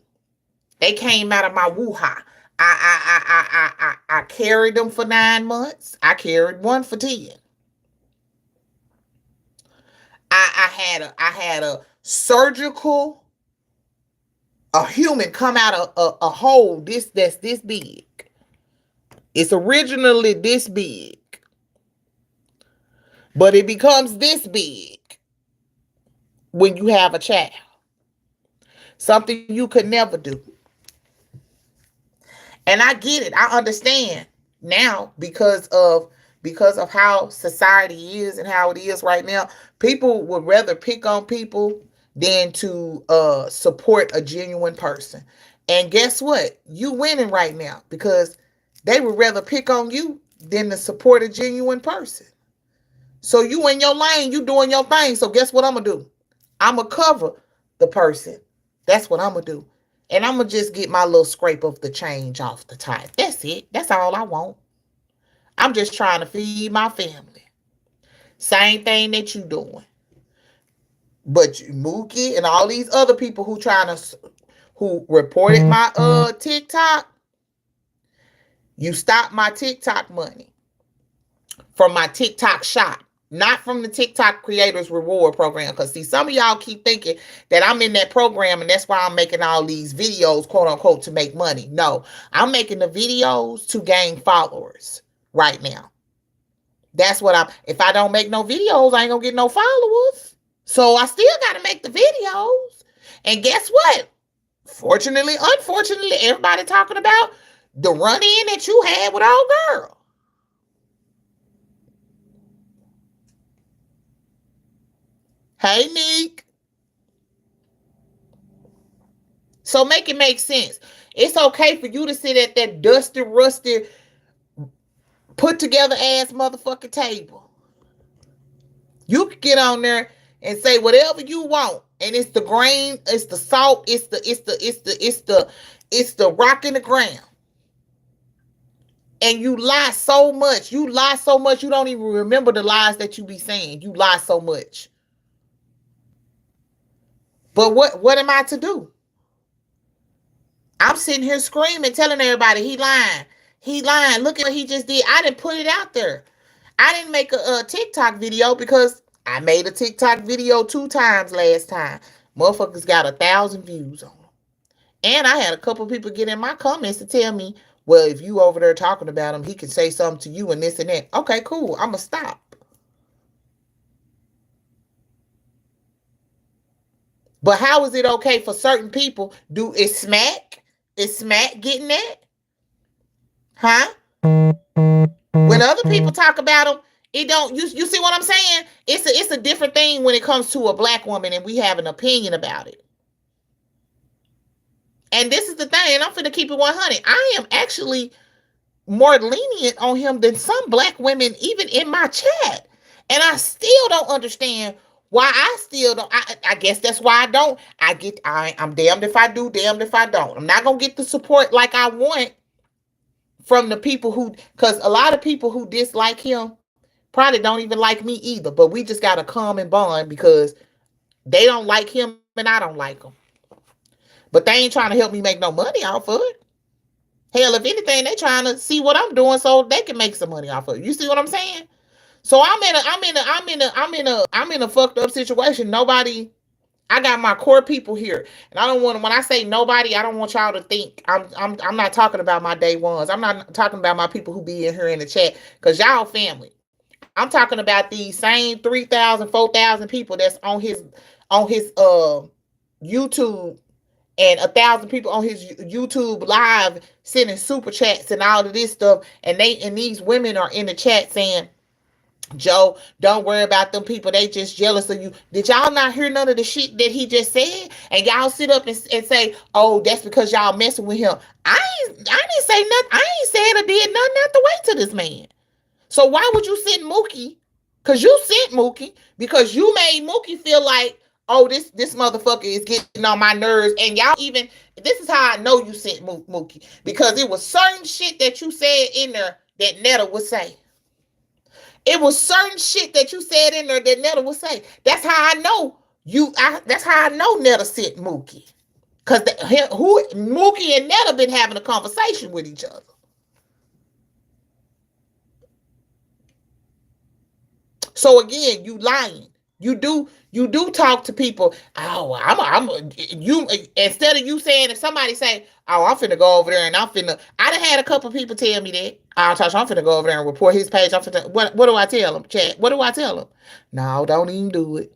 They came out of my woo-ha. I carried them for 9 months. I carried one for 10. I had a surgical a human come out of a hole that's this big. It's originally this big, but it becomes this big when you have a child. Something you could never do. And I get it. I understand now because of how society is and how it is right now. People would rather pick on people than to support a genuine person. And guess what? You winning right now because they would rather pick on you than to support a genuine person. So you in your lane, you doing your thing. So guess what I'm gonna do? I'm gonna cover the person. That's what I'm gonna do. And I'm gonna just get my little scrape of the change off the top. That's it. That's all I want. I'm just trying to feed my family. Same thing that you doing. But Mookie and all these other people who reported my TikTok, you stopped my TikTok money from my TikTok shop, not from the TikTok Creators Reward Program. Because see, some of y'all keep thinking that I'm in that program and that's why I'm making all these videos, quote unquote, to make money. No, I'm making the videos to gain followers right now. That's what if I don't make no videos, I ain't gonna get no followers. So I still gotta make the videos. And guess what? Fortunately, unfortunately, everybody talking about the run-in that you had with old girl. Hey, Meek. So make it make sense. It's okay for you to sit at that dusty, rusty, put together ass motherfucking table. You can get on there and say whatever you want. And it's the grain, it's the salt, it's the rock in the ground. And you lie so much. You lie so much you don't even remember the lies that you be saying. You lie so much. But what am I to do? I'm sitting here screaming, telling everybody he lying. He lying. Look at what he just did. I didn't put it out there. I didn't make a TikTok video because I made a TikTok video 2 times last time. Motherfuckers got 1,000 views on them. And I had a couple people get in my comments to tell me, well, if you over there talking about him, he can say something to you and this and that. Okay, cool. I'm going to stop. But how is it okay for certain people? Is Smack getting that? Huh? When other people talk about him, it don't. You see what I'm saying? It's a different thing when it comes to a black woman and we have an opinion about it. And this is the thing, and I'm finna keep it 100. I am actually more lenient on him than some black women, even in my chat. And I still don't understand why I still don't. I guess that's why I don't. I'm damned if I do, damned if I don't. I'm not gonna get the support like I want from the people because a lot of people who dislike him probably don't even like me either. But we just got a common bond because they don't like him and I don't like him. But they ain't trying to help me make no money off of it. Hell, if anything, they trying to see what I'm doing so they can make some money off of it. You see what I'm saying? So I'm in a fucked up situation. Nobody I got my core people here, and I don't want, when I say nobody, I don't want y'all to think I'm not talking about my day ones. I'm not talking about my people who be in here in the chat, because y'all family. I'm talking about these same 3,000, 4,000 people that's on his YouTube, and 1,000 people on his YouTube live sending super chats and all of this stuff, and these women are in the chat saying, Joe, don't worry about them people. They just jealous of you. Did y'all not hear none of the shit that he just said? And y'all sit up and say, oh, that's because y'all messing with him. I didn't say nothing. I ain't said or did nothing not the way to this man. So why would you send Mookie? Because you sent Mookie because you made Mookie feel like, oh, this motherfucker is getting on my nerves. And y'all even, this is how I know you sent Mookie, because it was certain shit that you said in there that Netta would say. It was certain shit that you said in there that Netta would say. That's how I know that's how I know Netta sent Mookie. Because Mookie and Netta been having a conversation with each other. So again, you lying. You do talk to people. Oh, you, instead of you saying, if somebody say, oh, I'm finna go over there and I done had a couple people tell me that. Oh, Tasha, I'm finna go over there and report his page. What do I tell them, Chad? What do I tell them? No, don't even do it.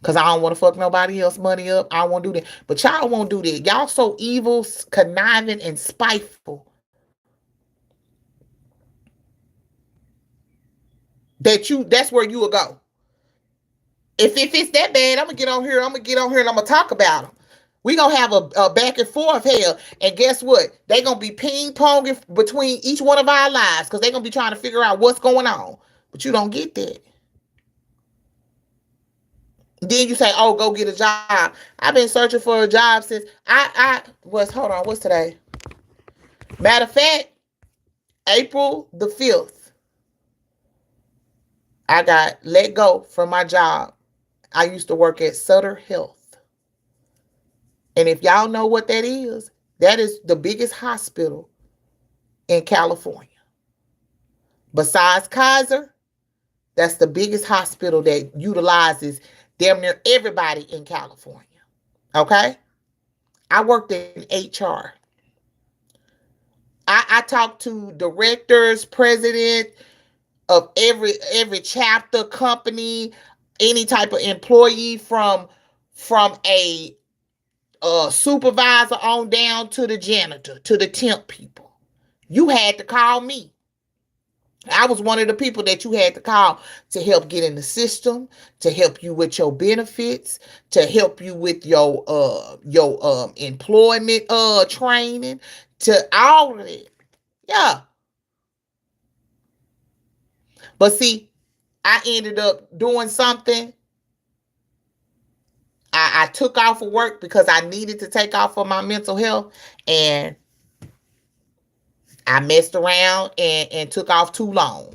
Cause I don't want to fuck nobody else money up. I don't want to do that. But y'all won't do that. Y'all so evil, conniving, and spiteful that's where you will go. If it's that bad, I'm gonna get on here. And I'm gonna talk about them. We gonna have a back and forth hell, and guess what? They gonna be ping ponging between each one of our lives, because they gonna be trying to figure out what's going on. But you don't get that. Then you say, "Oh, go get a job." I've been searching for a job since hold on, what's today? Matter of fact, April the 5th, I got let go from my job. I used to work at Sutter Health. And if y'all know what that is the biggest hospital in California. Besides Kaiser, that's the biggest hospital that utilizes damn near everybody in California. Okay? I worked in HR. I talked to directors, president of every chapter, company, any type of employee, from a supervisor on down to the janitor, to the temp people. You had to call me. I was one of the people that you had to call to help get in the system, to help you with your benefits, to help you with your employment training, to all of it. Yeah. But see, I ended up doing something. I took off of work because I needed to take off for my mental health, and I messed around and took off too long.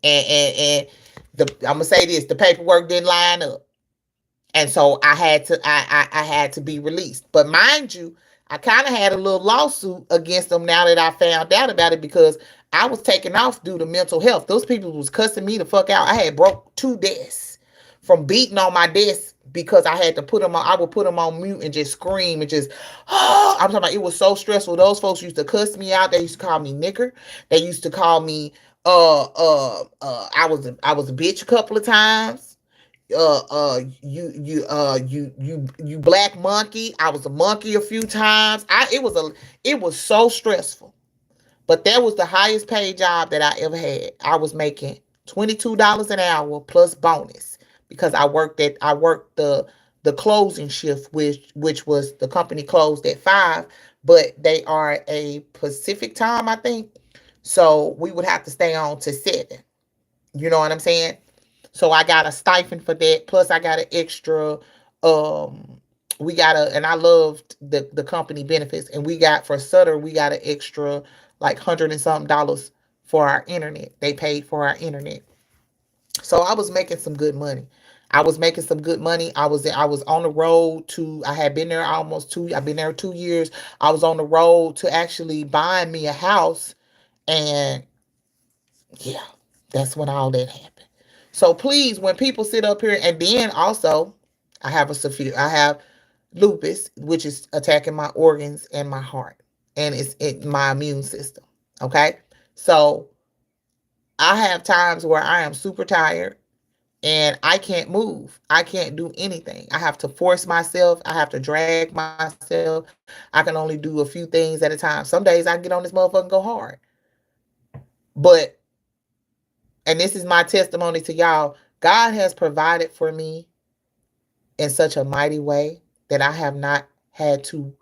And I'm gonna say this: the paperwork didn't line up, and so I had to be released. But mind you, I kind of had a little lawsuit against them now that I found out about it, because I was taken off due to mental health. Those people was cussing me the fuck out. I had broke 2 desks from beating on my desk, because I had to put them on. I would put them on mute and just scream and just, oh, I'm talking about, it was so stressful. Those folks used to cuss me out. They used to call me nigger. They used to call me, I was a bitch a couple of times. You black monkey. I was a monkey a few times. It was so stressful. But that was the highest paid job that I ever had. I was making $22 an hour plus bonus, because I worked the closing shift, which was, the company closed at 5, but they are a Pacific time, I think. So we would have to stay on to 7. You know what I'm saying? So I got a stipend for that. Plus I got an extra, and I loved the company benefits. And we got, for Sutter, we got an extra like $100 and something dollars for our internet. They paid for our internet. So I was making some good money. I was making some good money. I was on the road to, I had been there I've been there 2 years. I was on the road to actually buying me a house. And yeah, that's when all that happened. So please, when people sit up here, and then also, I have lupus, which is attacking my organs and my heart, and my immune system. Okay, so I have times where I am super tired and I can't move. I can't do anything. I have to force myself. I have to drag myself. I can only do a few things at a time. Some days I can get on this motherfucker and go hard. But, and this is my testimony to y'all, God has provided for me in such a mighty way that I have not had to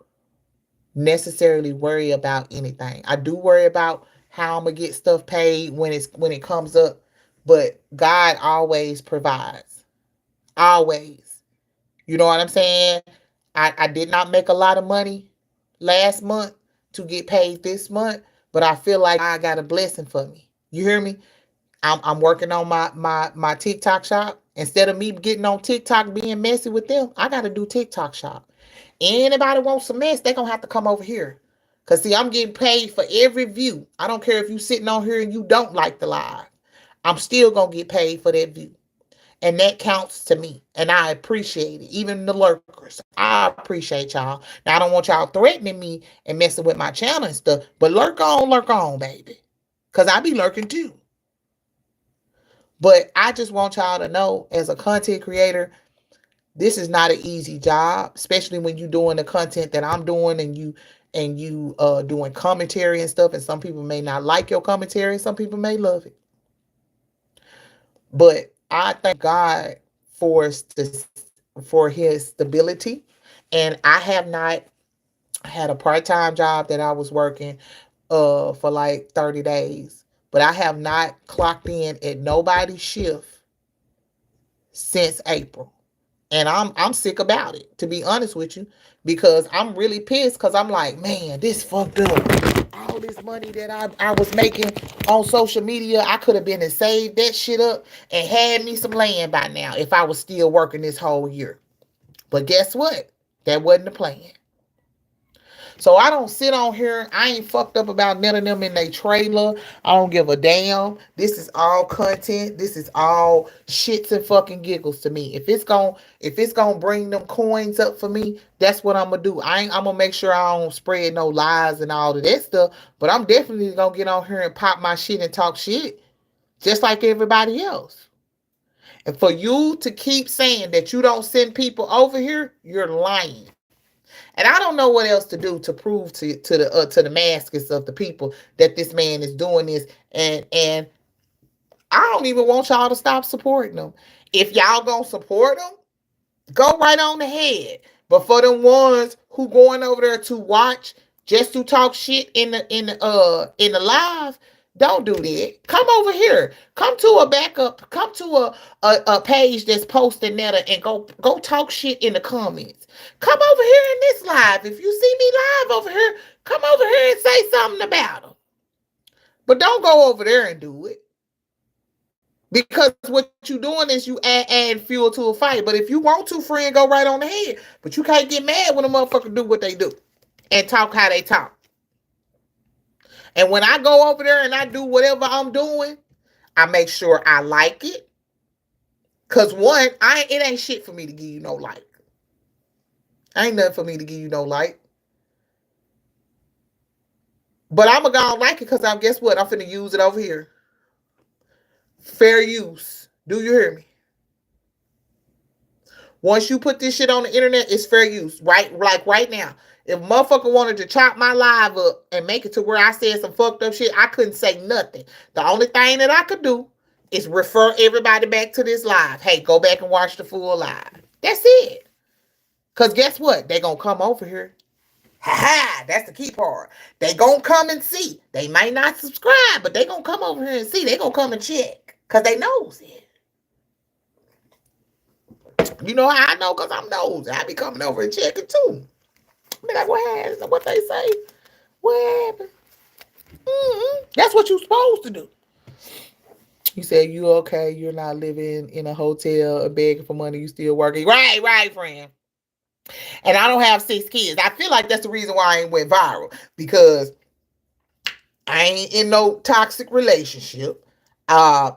necessarily worry about anything. I do worry about how I'm gonna get stuff paid when it comes up, but God always provides. Always. You know what I'm saying? I did not make a lot of money last month to get paid this month, but I feel like God got a blessing for me. You hear me? I'm working on my TikTok shop. Instead of me getting on TikTok being messy with them, I got to do TikTok shop. Anybody wants some mess, they gonna have to come over here. Cause see, I'm getting paid for every view. I don't care if you sitting on here and you don't like the live. I'm still gonna get paid for that view. And that counts to me. And I appreciate it. Even the lurkers. I appreciate y'all. Now I don't want y'all threatening me and messing with my channel and stuff. But lurk on, baby. Cause I be lurking too. But I just want y'all to know, as a content creator, this is not an easy job, especially when you're doing the content that I'm doing and you doing commentary and stuff. And some people may not like your commentary, some people may love it. But I thank God for for his stability. And I have not had a part-time job that I was working for like 30 days. But I have not clocked in at nobody's shift since April. And I'm sick about it, to be honest with you, because I'm really pissed because I'm like, man, this fucked up. All this money that I was making on social media, I could have been and saved that shit up and had me some land by now if I was still working this whole year. But guess what? That wasn't the plan. So I don't sit on here. I ain't fucked up about none of them in their trailer. I don't give a damn. This is all content. This is all shits and fucking giggles to me. If it's gonna bring them coins up for me, that's what I'm gonna do. I'm gonna make sure I don't spread no lies and all of that stuff. But I'm definitely gonna get on here and pop my shit and talk shit, just like everybody else. And for you to keep saying that you don't send people over here, you're lying. And I don't know what else to do to prove to the masses of the people that this man is doing this. And I don't even want y'all to stop supporting them. If y'all gonna support them, go right on ahead. But for them ones who going over there to watch just to talk shit in the live, don't do that. Come over here. Come to a backup. Come to a page that's posting that and go talk shit in the comments. Come over here in this live. If you see me live over here, come over here and say something about them. But don't go over there and do it. Because what you're doing is you add fuel to a fight. But if you want to, friend, go right on ahead. But you can't get mad when a motherfucker do what they do and talk how they talk. And when I go over there and I do whatever I'm doing, I make sure I like it. Cause one, it ain't shit for me to give you no like. Ain't nothing for me to give you no like. But I'm gonna like it because guess what? I'm finna use it over here. Fair use. Do you hear me? Once you put this shit on the internet, it's fair use. Right? Like right now. If motherfucker wanted to chop my live up and make it to where I said some fucked up shit, I couldn't say nothing. The only thing that I could do is refer everybody back to this live. Hey, go back and watch the full live. That's it. Because guess what? They going to come over here. Ha ha, that's the key part. They going to come and see. They might not subscribe, but they going to come over here and see. They going to come and check. Because they knows it. You know how I know? Because I'm nosy. I be coming over and checking too. I be like, what they say? What happened? That's what you supposed to do. You said you okay. You're not living in a hotel or begging for money. You still working. Right, friend. And I don't have 6 kids. I feel like that's the reason why I ain't went viral. Because I ain't in no toxic relationship. I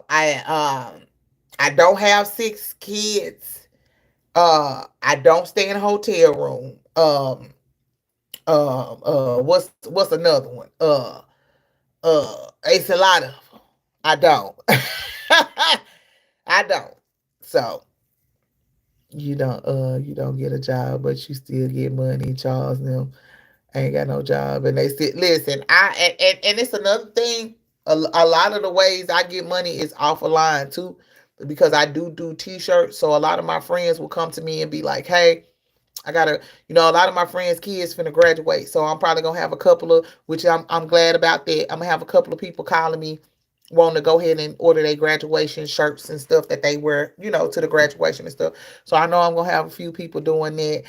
don't have 6 kids. I don't stay in a hotel room. What's another one? It's a lot of them. I don't. I don't. So you don't get a job, but you still get money. Charles and them ain't got no job, and they said, listen, and it's another thing. A lot of the ways I get money is off a line too, because I do t-shirts. So a lot of my friends will come to me and be like, hey, I gotta, a lot of my friends' kids finna graduate, so I'm probably gonna have a couple of, which I'm glad about that. I'm gonna have a couple of people calling me, wanting to go ahead and order their graduation shirts and stuff that they wear, to the graduation and stuff. So I know I'm gonna have a few people doing that.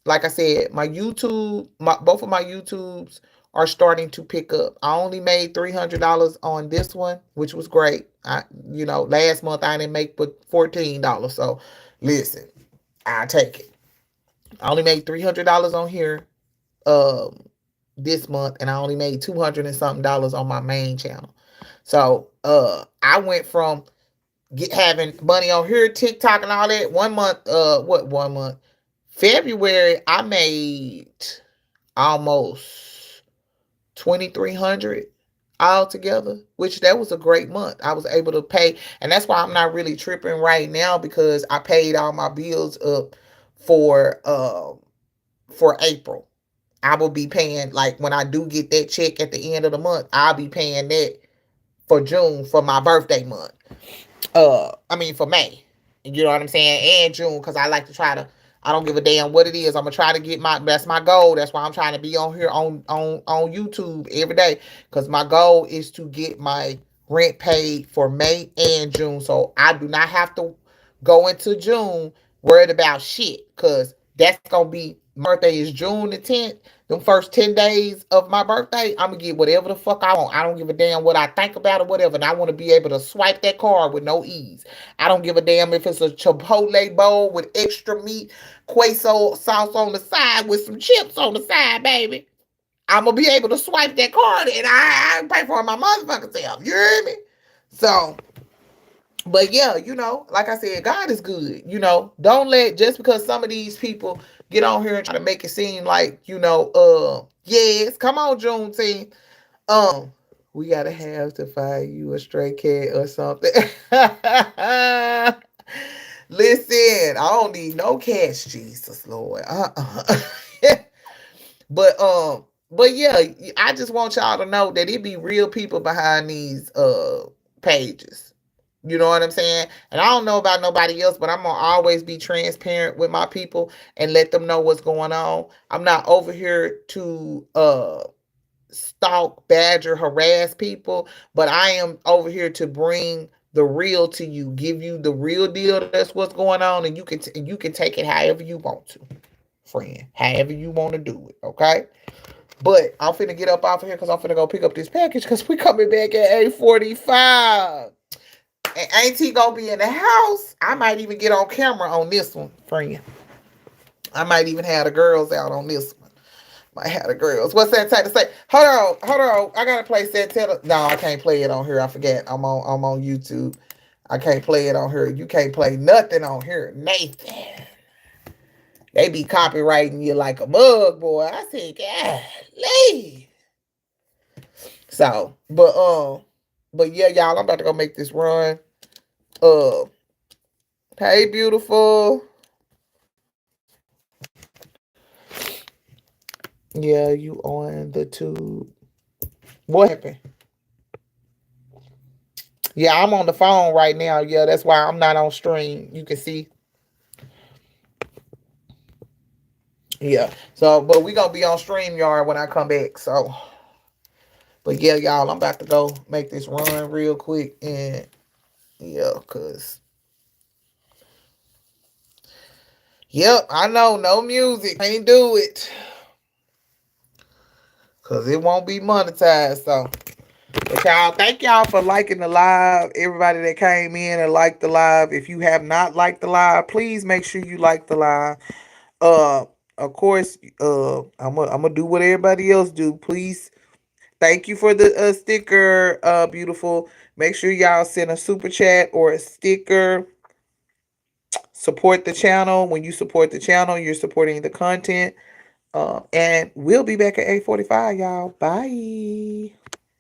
Like I said, my YouTube, both of my YouTubes are starting to pick up. I only made $300 on this one, which was great. Last month I didn't make but $14. So listen, I take it. I only made $300 on here um this month, and I only made 200 and something dollars on my main channel. So I went from having money on here, TikTok and all that. One month? February I made almost 2,300 altogether, which that was a great month. I was able to pay, and that's why I'm not really tripping right now, because I paid all my bills up for April. I will be paying, like, when I do get that check at the end of the month, I'll be paying that for June, for my birthday month. I mean for May. You know what I'm saying? And June, because I like to try to. I don't give a damn what it is. I'm gonna try to get my. That's my goal. That's why I'm trying to be on here on YouTube every day, because my goal is to get my rent paid for May and June, so I do not have to go into June worried about shit, because that's gonna be, my birthday is June the 10th. Them first 10 days of my birthday, I'm gonna get whatever the fuck I want. I don't give a damn what I think about or whatever. And I want to be able to swipe that card with no ease. I don't give a damn if it's a Chipotle bowl with extra meat, queso sauce on the side with some chips on the side, baby. I'm gonna be able to swipe that card, and I pay for my motherfucking self. You hear me? So, but yeah, like I said, God is good. Don't let, just because some of these people get on here and try to make it seem like, yes, come on, Juneteenth. We gotta have to find you a stray cat or something. Listen, I don't need no cats, Jesus Lord. But yeah, I just want y'all to know that it be real people behind these pages. You know what I'm saying? And I don't know about nobody else, but I'm gonna always be transparent with my people and let them know what's going on. I'm not over here to stalk, badger, harass people, but I am over here to bring the real to you, give you the real deal. That's what's going on, and you can take it however you want to, friend. However you want to do it, okay? But I'm finna get up off of here, because I'm finna go pick up this package, because we coming back at 8:45. And ain't he gonna be in the house? I might even get on camera on this one, friend. I might even have the girls out on this one. Might have the girls. What's that time to say? Hold on. I gotta play Santana. No, I can't play it on here. I forget. I'm on YouTube. I can't play it on here. You can't play nothing on here, Nathan. They be copywriting you like a mug, boy. I said, God, leave. So, but yeah, y'all, I'm about to go make this run. Uh, hey, beautiful. Yeah, you on the tube. What happened? Yeah, I'm on the phone right now. Yeah, that's why I'm not on stream. You can see. Yeah. So, but we gonna be on StreamYard when I come back. So, but yeah, y'all, I'm about to go make this run real quick, and yeah, cause yep, I know no music, can't do it, cause it won't be monetized. So, but y'all, thank y'all for liking the live. Everybody that came in and liked the live. If you have not liked the live, please make sure you like the live. Uh, of course, I'm gonna do what everybody else do. Please, thank you for the sticker, beautiful. Make sure y'all send a super chat or a sticker Support the channel. When you support the channel, you're supporting the content. And we'll be back at 8:45, y'all. Bye.